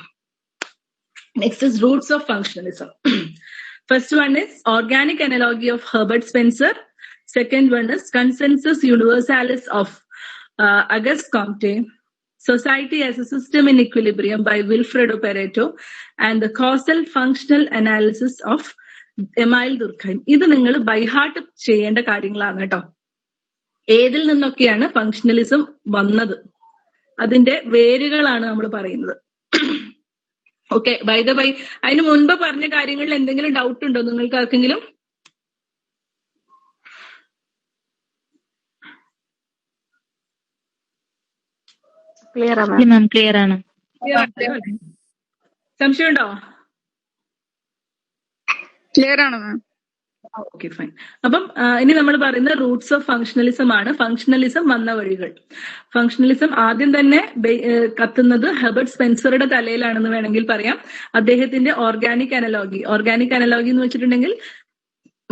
Speaker 2: next is roots of functionalism. First one is organic analogy of Herbert Spencer. Second one is consensus universalis of Auguste Comte. Society as a system in equilibrium by Wilfredo Pareto and the causal functional analysis of Emile Durkheim. ഇത് നിങ്ങൾ ബൈഹാർട്ട് ചെയ്യേണ്ട കാര്യങ്ങളാണ് കേട്ടോ. ഏതിൽ നിന്നൊക്കെയാണ് ഫങ്ഷണലിസം വന്നത്, അതിന്റെ വേരുകളാണ് നമ്മൾ പറയുന്നത്. ഓക്കെ, ബൈ ദ ബൈ, അതിന് മുൻപ് പറഞ്ഞ കാര്യങ്ങളിൽ എന്തെങ്കിലും ഡൗട്ട് ഉണ്ടോ നിങ്ങൾക്ക് ആർക്കെങ്കിലും?
Speaker 3: ക്ലിയർ ആണ്.
Speaker 2: സംശയമുണ്ടോ?
Speaker 3: ക്ലിയർ ആണ് മാം.
Speaker 2: Okay, fine. അപ്പം ഇനി നമ്മൾ പറയുന്ന റൂട്ട്സ് ഓഫ് ഫങ്ഷണലിസം ആണ്. ഫങ്ഷണലിസം വന്ന വഴികൾ. ഫങ്ഷണലിസം ആദ്യം തന്നെ കത്തുന്നത് ഹെർബർട്ട് സ്പെൻസറുടെ തലയിലാണെന്ന് വേണമെങ്കിൽ പറയാം. അദ്ദേഹത്തിന്റെ ഓർഗാനിക് അനലോഗി എന്ന് വെച്ചിട്ടുണ്ടെങ്കിൽ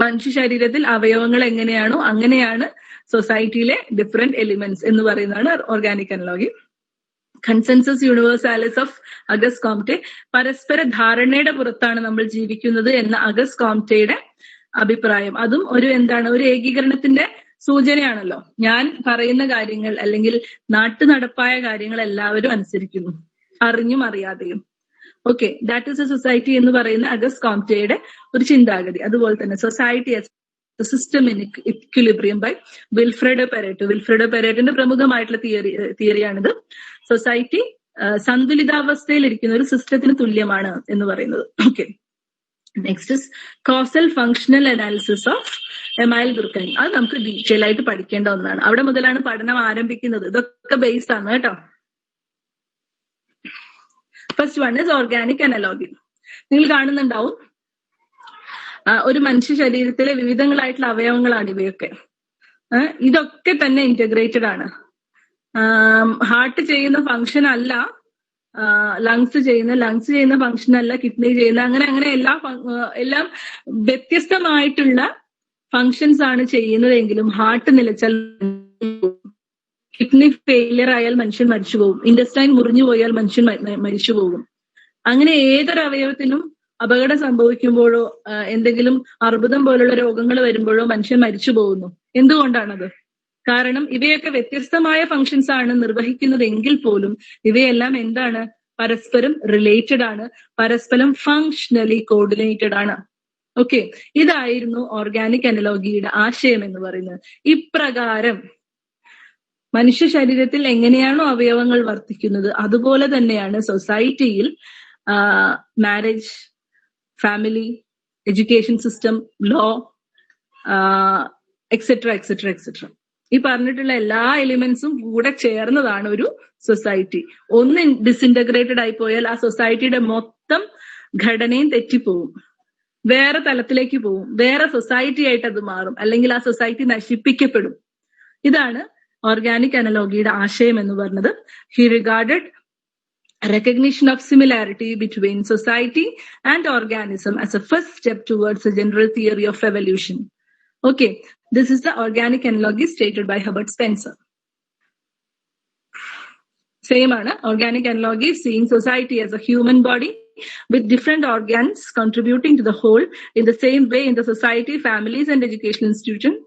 Speaker 2: മനുഷ്യ ശരീരത്തിൽ അവയവങ്ങൾ എങ്ങനെയാണോ അങ്ങനെയാണ് സൊസൈറ്റിയിലെ ഡിഫറെന്റ് എലിമെന്റ്സ് എന്ന് പറയുന്നതാണ് organic analogy. Consensus universalis of Auguste Comte, പരസ്പര ധാരണയുടെ പുറത്താണ് നമ്മൾ ജീവിക്കുന്നത് എന്ന അഗസ്റ്റ് കോംറ്റെയുടെ അഭിപ്രായം. അതും ഒരു ഒരു ഏകീകരണത്തിന്റെ സൂചനയാണല്ലോ. ഞാൻ പറയുന്ന കാര്യങ്ങൾ അല്ലെങ്കിൽ നാട്ടുനടപ്പായ കാര്യങ്ങൾ എല്ലാവരും അനുസരിക്കുന്നു, അറിഞ്ഞും അറിയാതെയും. Okay, that is a society എന്ന് പറയുന്ന അഗസ്റ്റ് കോംറ്റെയുടെ ഒരു ചിന്താഗതി. അതുപോലെ തന്നെ society as system in equilibrium by Vilfredo Pareto. Vilfredo പെരേറ്റോന്റെ പ്രമുഖമായിട്ടുള്ള തിയറിയാണിത്. സൊസൈറ്റി സന്തുലിതാവസ്ഥയിൽ ഇരിക്കുന്ന ഒരു സിസ്റ്റത്തിന് തുല്യമാണ് എന്ന് പറയുന്നത്. Okay, next is causal functional analysis of Emile Durkheim. അത് നമുക്ക് ഡീറ്റെയിൽ ആയിട്ട് പഠിക്കേണ്ട ഒന്നാണ്. അവിടെ മുതലാണ് പഠനം ആരംഭിക്കുന്നത്. ഇതൊക്കെ ബേസ് ആണ് കേട്ടോ. First one is organic analogy. നിങ്ങൾ കാണുന്നുണ്ടാവും, ഒരു മനുഷ്യ ശരീരത്തിലെ വിവിധങ്ങളായിട്ടുള്ള അവയവങ്ങളാണ് ഇവയൊക്കെ. ഇതൊക്കെ തന്നെ ഇന്റഗ്രേറ്റഡ് ആണ്. ഹാർട്ട് ചെയ്യുന്ന ഫങ്ഷൻ അല്ല ലങ്സ് ചെയ്യുന്ന ഫങ്ഷൻ അല്ല കിഡ്നി ചെയ്യുന്ന, അങ്ങനെ എല്ലാം വ്യത്യസ്തമായിട്ടുള്ള ഫങ്ഷൻസ് ആണ് ചെയ്യുന്നതെങ്കിലും ഹാർട്ട് നിലച്ചാൽ, കിഡ്നി ഫെയിലിയർ ആയാൽ മനുഷ്യൻ മരിച്ചു പോകും, ഇന്റസ്റ്റൈൻ മുറിഞ്ഞു പോയാൽ മനുഷ്യൻ മരിച്ചു പോകും. അങ്ങനെ ഏതൊരു അവയവത്തിനും അപകടം സംഭവിക്കുമ്പോഴോ എന്തെങ്കിലും അർബുദം പോലുള്ള രോഗങ്ങൾ വരുമ്പോഴോ മനുഷ്യൻ മരിച്ചു പോകുന്നു. എന്തുകൊണ്ടാണത്? കാരണം ഇവയൊക്കെ വ്യത്യസ്തമായ ഫങ്ഷൻസ് ആണ് നിർവഹിക്കുന്നത് എങ്കിൽ പോലും ഇവയെല്ലാം എന്താണ്? പരസ്പരം റിലേറ്റഡ് ആണ്, പരസ്പരം ഫങ്ഷണലി കോർഡിനേറ്റഡ് ആണ്. ഓക്കെ, ഇതായിരുന്നു ഓർഗാനിക് അനലോഗിയുടെ ആശയം എന്ന് പറയുന്നത്. ഇപ്രകാരം മനുഷ്യ ശരീരത്തിൽ എങ്ങനെയാണോ അവയവങ്ങൾ വർത്തിക്കുന്നത് അതുപോലെ തന്നെയാണ് സൊസൈറ്റിയിൽ marriage, family, education system, law, etcetera etcetera etcetera. ഈ പറഞ്ഞിട്ടുള്ള എല്ലാ എലിമെന്റ്സും കൂടെ ചേർന്നതാണ് ഒരു സൊസൈറ്റി. ഒന്ന് ഡിസിന്റഗ്രേറ്റഡ് ആയി പോയാൽ ആ സൊസൈറ്റിയുടെ മൊത്തം ഘടനയും തെറ്റിപ്പോവും, വേറെ തലത്തിലേക്ക് പോവും, വേറെ സൊസൈറ്റി ആയിട്ട് അത് മാറും, അല്ലെങ്കിൽ ആ സൊസൈറ്റി നശിപ്പിക്കപ്പെടും. ഇതാണ് ഓർഗാനിക് അനലോഗിയുടെ ആശയം എന്ന് പറഞ്ഞത്. He regarded recognition of similarity between society and organism as a first step towards a general theory of evolution. Okay, this is the organic analogy stated by Herbert Spencer. Same ആണ് organic analogy, seeing society as a human body with different organs contributing to the whole in the same way in the society, families and educational institutions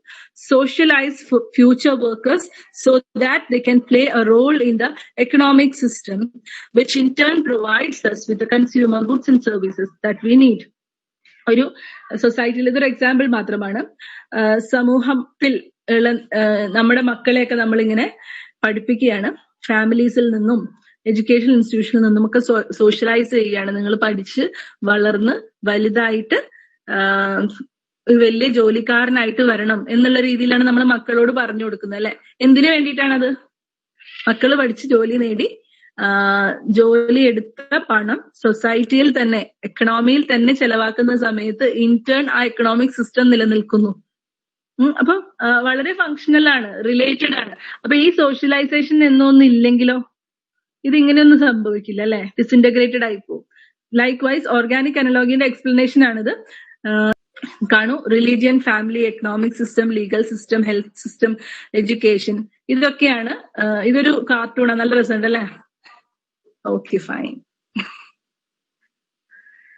Speaker 2: socialize future workers so that they can play a role in the economic system, which in turn provides us with the consumer goods and services that we need. ഒരു സൊസൈറ്റിയിൽ, ഇതൊരു എക്സാമ്പിൾ മാത്രമാണ്. സമൂഹത്തിൽ ഉള്ള നമ്മുടെ മക്കളെയൊക്കെ നമ്മളിങ്ങനെ പഠിപ്പിക്കുകയാണ്. ഫാമിലീസിൽ നിന്നും എഡ്യൂക്കേഷൻ ഇൻസ്റ്റിറ്റ്യൂഷനിൽ നിന്നും ഒക്കെ സോഷ്യലൈസ് ചെയ്യുകയാണ്. നിങ്ങൾ പഠിച്ച് വളർന്ന് വലുതായിട്ട് വലിയ ജോലിക്കാരനായിട്ട് വരണം എന്നുള്ള രീതിയിലാണ് നമ്മൾ മക്കളോട് പറഞ്ഞു കൊടുക്കുന്നത്, അല്ലെ? എന്തിനു വേണ്ടിയിട്ടാണത്? മക്കള് പഠിച്ച് ജോലി നേടി ജോലി എടുത്ത പണം സൊസൈറ്റിയിൽ തന്നെ, എക്കണോമിയിൽ തന്നെ ചെലവാക്കുന്ന സമയത്ത് ഇന്റേൺ ആ എക്കണോമിക് സിസ്റ്റം നിലനിൽക്കുന്നു. അപ്പൊ വളരെ ഫങ്ഷണൽ ആണ്, റിലേറ്റഡ് ആണ്. അപ്പൊ ഈ സോഷ്യലൈസേഷൻ എന്നൊന്നും ഇല്ലെങ്കിലോ ഇതിങ്ങനെയൊന്നും സംഭവിക്കില്ല, അല്ലെ? ഡിസിന്റഗ്രേറ്റഡ് ആയി പോകും. ലൈക്ക് വൈസ് ഓർഗാനിക് അനലോഗിന്റെ എക്സ്പ്ലനേഷൻ ആണിത്. കാണൂ, religion, family, economic system, legal system, health system, education, ഇതൊക്കെയാണ്. ഇതൊരു കാർട്ടൂണാണ്, നല്ല രസമുണ്ട് അല്ലെ? Okay, fine.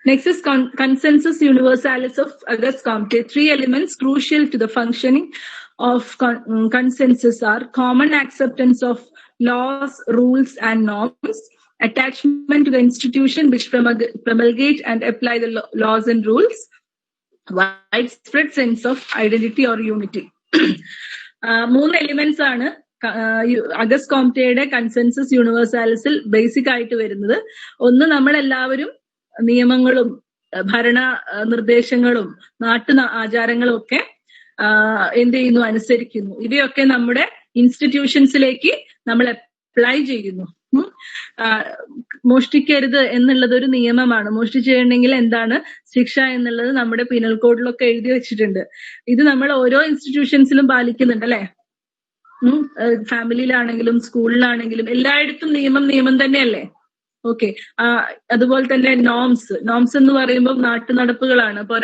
Speaker 2: Next is consensus universalis of Auguste Comte. 3 elements crucial to the functioning of consensus are common acceptance of laws, rules, and norms, attachment to the institution which promulgate and apply the laws and rules, widespread sense of identity or unity. 3 elements ആണ് അഗസ്റ്റ് കോംറ്റെയുടെ കൺസെൻസസ് യൂണിവേഴ്സാലിസിൽ ബേസിക് ആയിട്ട് വരുന്നത്. ഒന്ന്, നമ്മളെല്ലാവരും നിയമങ്ങളും ഭരണ നിർദ്ദേശങ്ങളും നാട്ടു ആചാരങ്ങളും ഒക്കെ എന്ത് ചെയ്യുന്നു? അനുസരിക്കുന്നു. ഇവയൊക്കെ നമ്മുടെ ഇൻസ്റ്റിറ്റ്യൂഷൻസിലേക്ക് നമ്മൾ അപ്ലൈ ചെയ്യുന്നു. മോഷ്ടിക്കരുത് എന്നുള്ളത് ഒരു നിയമമാണ്. മോഷ്ടിച്ചിട്ടുണ്ടെങ്കിൽ എന്താണ് ശിക്ഷ എന്നുള്ളത് നമ്മുടെ പീനൽ കോഡിലൊക്കെ എഴുതി വെച്ചിട്ടുണ്ട്. ഇത് നമ്മൾ ഓരോ ഇൻസ്റ്റിറ്റ്യൂഷൻസിലും പാലിക്കുന്നുണ്ട്, അല്ലെ? ഫാമിലിയിലാണെങ്കിലും സ്കൂളിലാണെങ്കിലും എല്ലായിടത്തും നിയമം തന്നെയല്ലേ? ഓക്കെ. അതുപോലെ തന്നെ നോംസ് എന്ന് പറയുമ്പോൾ നാട്ടു നടപ്പുകളാണ്. അപ്പൊ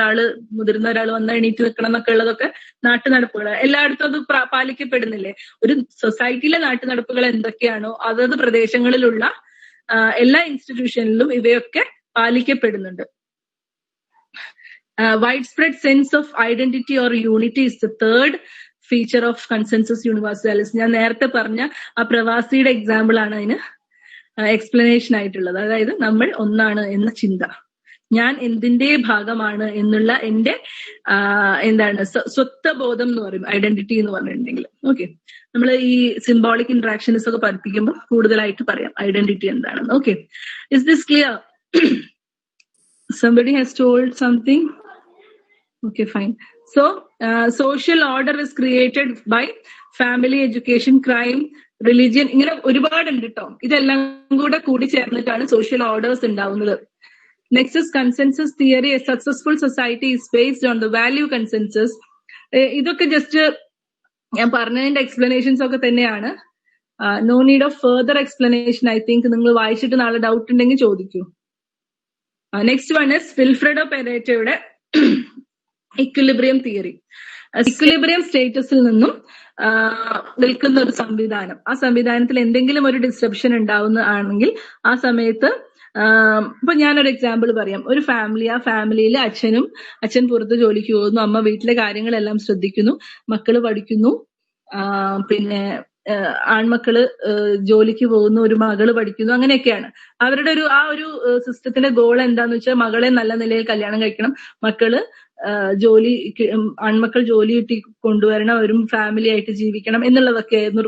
Speaker 2: മുതിർന്ന ഒരാൾ വന്നാൽ എണീറ്റ് നിൽക്കണം എന്നൊക്കെ ഉള്ളതൊക്കെ നാട്ടു നടപ്പുകളാണ്. എല്ലായിടത്തും അത് പാലിക്കപ്പെടുന്നില്ലേ? ഒരു സൊസൈറ്റിയിലെ നാട്ടു നടപ്പുകൾ എന്തൊക്കെയാണോ അതത് പ്രദേശങ്ങളിലുള്ള എല്ലാ ഇൻസ്റ്റിറ്റ്യൂഷനിലും ഇവയൊക്കെ പാലിക്കപ്പെടുന്നുണ്ട്. Widespread sense of identity or unity is the third feature of consensus universalis. ഞാൻ നേരത്തെ പറഞ്ഞ ആ പ്രവാസിയുടെ എക്സാമ്പിൾ ആണ് അതിന് എക്സ്പ്ലനേഷൻ ആയിട്ടുള്ളത്. അതായത് നമ്മൾ ഒന്നാണ് എന്ന ചിന്ത, ഞാൻ എന്തിന്റെ ഭാഗമാണ് എന്നുള്ള എന്റെ സ്വത്വബോധം എന്ന് പറയും, ഐഡന്റിറ്റി എന്ന് പറഞ്ഞിട്ടുണ്ടെങ്കിൽ. ഓക്കെ, നമ്മൾ ഈ സിംബോളിക് ഇന്ററാക്ഷൻസ് ഒക്കെ പഠിപ്പിക്കുമ്പോൾ കൂടുതലായിട്ട് പറയാം ഐഡന്റിറ്റി എന്താണെന്ന്. Okay, is this clear? Somebody has told something? Okay, fine. So, social order is created by family, education, crime, religion. ഇങ്ങനെ ഒരുപാടുണ്ട് കേട്ടോ. ഇതെല്ലാം കൂടി ചേർന്നിട്ടാണ് സോഷ്യൽ ഓർഡേഴ്സ് ഉണ്ടാവുന്നത്. Next is consensus theory. A successful society is based on the value consensus. ഇതൊക്കെ ജസ്റ്റ് ഞാൻ പറഞ്ഞതിന്റെ എക്സ്പ്ലനേഷൻസ് ഒക്കെ തന്നെയാണ്. No need of further explanation. I think നിങ്ങൾ വായിച്ചിട്ട് നാളെ ഡൗട്ട് ഉണ്ടെങ്കിൽ ചോദിക്കൂ. നെക്സ്റ്റ് വൺ ഇസ് വിൽഫ്രെഡോ പെരേറ്റോയുടെ ഇക്വിലിബ്രിയം തിയറി. ഇക്വിലിബ്രിയം സ്റ്റേറ്റസിൽ നിന്നും നിൽക്കുന്ന ഒരു സംവിധാനം, ആ സംവിധാനത്തിൽ എന്തെങ്കിലും ഒരു ഡിസ്റപ്ഷൻ ഉണ്ടാവുന്നതാണെങ്കിൽ ആ സമയത്ത് ഇപ്പൊ ഞാനൊരു എക്സാമ്പിൾ പറയാം. ഒരു ഫാമിലി, ആ ഫാമിലിയിൽ അച്ഛൻ പുറത്ത് ജോലിക്ക് പോകുന്നു, അമ്മ വീട്ടിലെ കാര്യങ്ങളെല്ലാം ശ്രദ്ധിക്കുന്നു, മക്കള് പഠിക്കുന്നു, പിന്നെ ആൺമക്കള് ജോലിക്ക് പോകുന്നു, ഒരു മകള് പഠിക്കുന്നു, അങ്ങനെയൊക്കെയാണ് അവരുടെ ആ ഒരു സിസ്റ്റത്തിന്റെ ഗോൾ എന്താന്ന് വെച്ചാൽ മകളെ നല്ല നിലയിൽ കല്യാണം കഴിക്കണം, ആൺമക്കൾ ജോലി കിട്ടി കൊണ്ടുവരണം, അവരും ഫാമിലി ആയിട്ട് ജീവിക്കണം എന്നുള്ളതൊക്കെയായിരുന്നു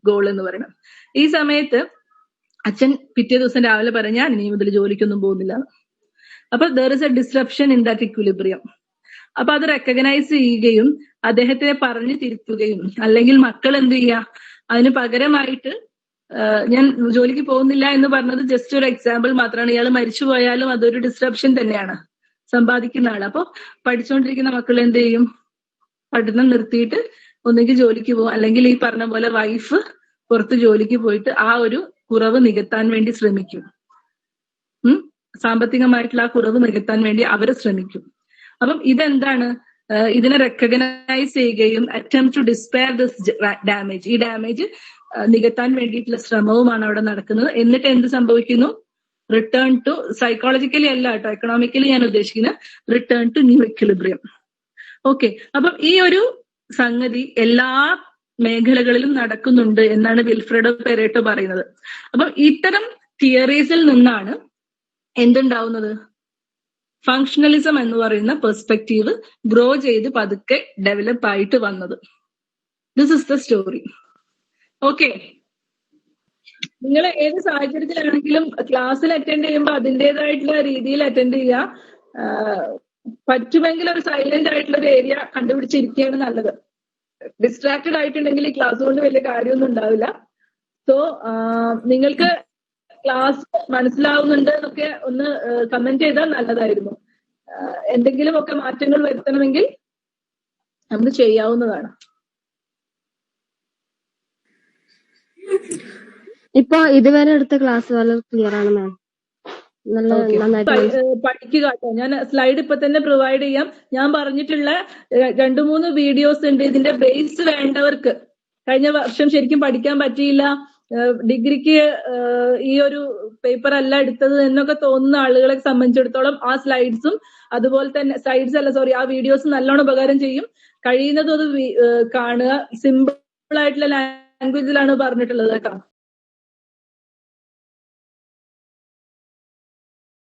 Speaker 2: ഗോൾ എന്ന് പറയുന്നത്. ഈ സമയത്ത് അച്ഛൻ പിറ്റേ ദിവസം രാവിലെ പറഞ്ഞ ഞാൻ ഇനി മുതൽ ജോലിക്കൊന്നും പോകുന്നില്ല. അപ്പൊ there is A disruption in that equilibrium. അപ്പൊ അത് റെക്കഗ്നൈസ് ചെയ്യുകയും അദ്ദേഹത്തിനെ പറഞ്ഞു തിരുത്തുകയും, അല്ലെങ്കിൽ മക്കൾ എന്ത് ചെയ്യുക, അതിന് പകരമായിട്ട് ഞാൻ ജോലിക്ക് പോകുന്നില്ല എന്ന് പറഞ്ഞത് ജസ്റ്റ് ഒരു എക്സാമ്പിൾ മാത്രമാണ്. ഇയാൾ മരിച്ചു പോയാലും അതൊരു ഡിസ്റപ്ഷൻ തന്നെയാണ്, സമ്പാദിക്കുന്ന ആൾ. അപ്പൊ പഠിച്ചുകൊണ്ടിരിക്കുന്ന മക്കൾ എന്ത് ചെയ്യും? പഠനം നിർത്തിയിട്ട് ഒന്നുകിൽ ജോലിക്ക് പോകും, അല്ലെങ്കിൽ ഈ പറഞ്ഞ പോലെ വൈഫ് പുറത്ത് ജോലിക്ക് പോയിട്ട് ആ ഒരു കുറവ് നികത്താൻ വേണ്ടി ശ്രമിക്കും. സാമ്പത്തികമായിട്ടുള്ള ആ കുറവ് നികത്താൻ വേണ്ടി അവര് ശ്രമിക്കും. അപ്പം ഇതെന്താണ്? ഇതിനെ റെക്കഗ്നൈസ് ചെയ്യുകയും attempt to despair this damage, ഈ ഡാമേജ് നികത്താൻ വേണ്ടിയിട്ടുള്ള ശ്രമവുമാണ് അവിടെ നടക്കുന്നത്. എന്നിട്ട് എന്ത് സംഭവിക്കുന്നു? റിട്ടേൺ ടു, സൈക്കോളജിക്കലി അല്ല കേട്ടോ, എക്കണോമിക്കലി ഞാൻ ഉദ്ദേശിക്കുന്നത്, return to new equilibrium. Okay, അപ്പം ഈ ഒരു സംഗതി എല്ലാ മേഖലകളിലും നടക്കുന്നുണ്ട് എന്നാണ് വിൽഫ്രെഡോ പെരേറ്റോ പറയുന്നത്. അപ്പം ഇത്തരം തിയറീസിൽ നിന്നാണ് എന്തുണ്ടാവുന്നത്? ഫങ്ഷണലിസം എന്ന് പറയുന്ന പെർസ്പെക്റ്റീവ് ഗ്രോ ചെയ്ത് പതുക്കെ ഡെവലപ്പ് ആയിട്ട് വന്നത്. This is the story. Okay, നിങ്ങൾ ഏത് സാഹചര്യത്തിലാണെങ്കിലും ക്ലാസ്സിൽ അറ്റൻഡ് ചെയ്യുമ്പോൾ അതിൻ്റെതായിട്ടുള്ള രീതിയിൽ അറ്റൻഡ് ചെയ്യുക. പറ്റുമെങ്കിൽ ഒരു സൈലന്റ് ആയിട്ടുള്ള ഒരു ഏരിയ കണ്ടുപിടിച്ചിരിക്കുകയാണ് നല്ലത്. ഡിസ്ട്രാക്റ്റഡ് ആയിട്ടുണ്ടെങ്കിൽ ഈ ക്ലാസ് കൊണ്ട് വലിയ കാര്യമൊന്നും ഉണ്ടാവില്ല. സോ നിങ്ങൾക്ക് ക്ലാസ് മനസ്സിലാവുന്നുണ്ട് എന്നൊക്കെ ഒന്ന് കമന്റ് ചെയ്താൽ നല്ലതായിരുന്നു. എന്തെങ്കിലും ഒക്കെ മാറ്റങ്ങൾ വരുത്തണമെങ്കിൽ നമുക്ക് ചെയ്യാവുന്നതാണ്.
Speaker 4: ഇപ്പൊ ഇതുവരെ എടുത്ത ക്ലാസ് വളരെ ക്ലിയർ ആണ് മാം.
Speaker 2: പഠിക്കുക കേട്ടോ. ഞാൻ സ്ലൈഡ് ഇപ്പൊ തന്നെ പ്രൊവൈഡ് ചെയ്യാം. ഞാൻ പറഞ്ഞിട്ടുള്ള 2-3 വീഡിയോസ് ഉണ്ട്. ഇതിന്റെ ബേസ് വേണ്ടവർക്ക്, കഴിഞ്ഞ വർഷം ശരിക്കും പഠിക്കാൻ പറ്റിയില്ല, ഡിഗ്രിക്ക് ഈ ഒരു പേപ്പർ അല്ല എടുത്തത് എന്നൊക്കെ തോന്നുന്ന ആളുകളെ സംബന്ധിച്ചിടത്തോളം ആ സ്ലൈഡ്സും അതുപോലെ തന്നെ ആ വീഡിയോസ് നല്ലോണം ഉപകാരം ചെയ്യും. കഴിയുന്നതും അത് കാണുക. സിമ്പിൾ ആയിട്ടുള്ള ലാംഗ്വേജിലാണ് പറഞ്ഞിട്ടുള്ളത് കേട്ടോ.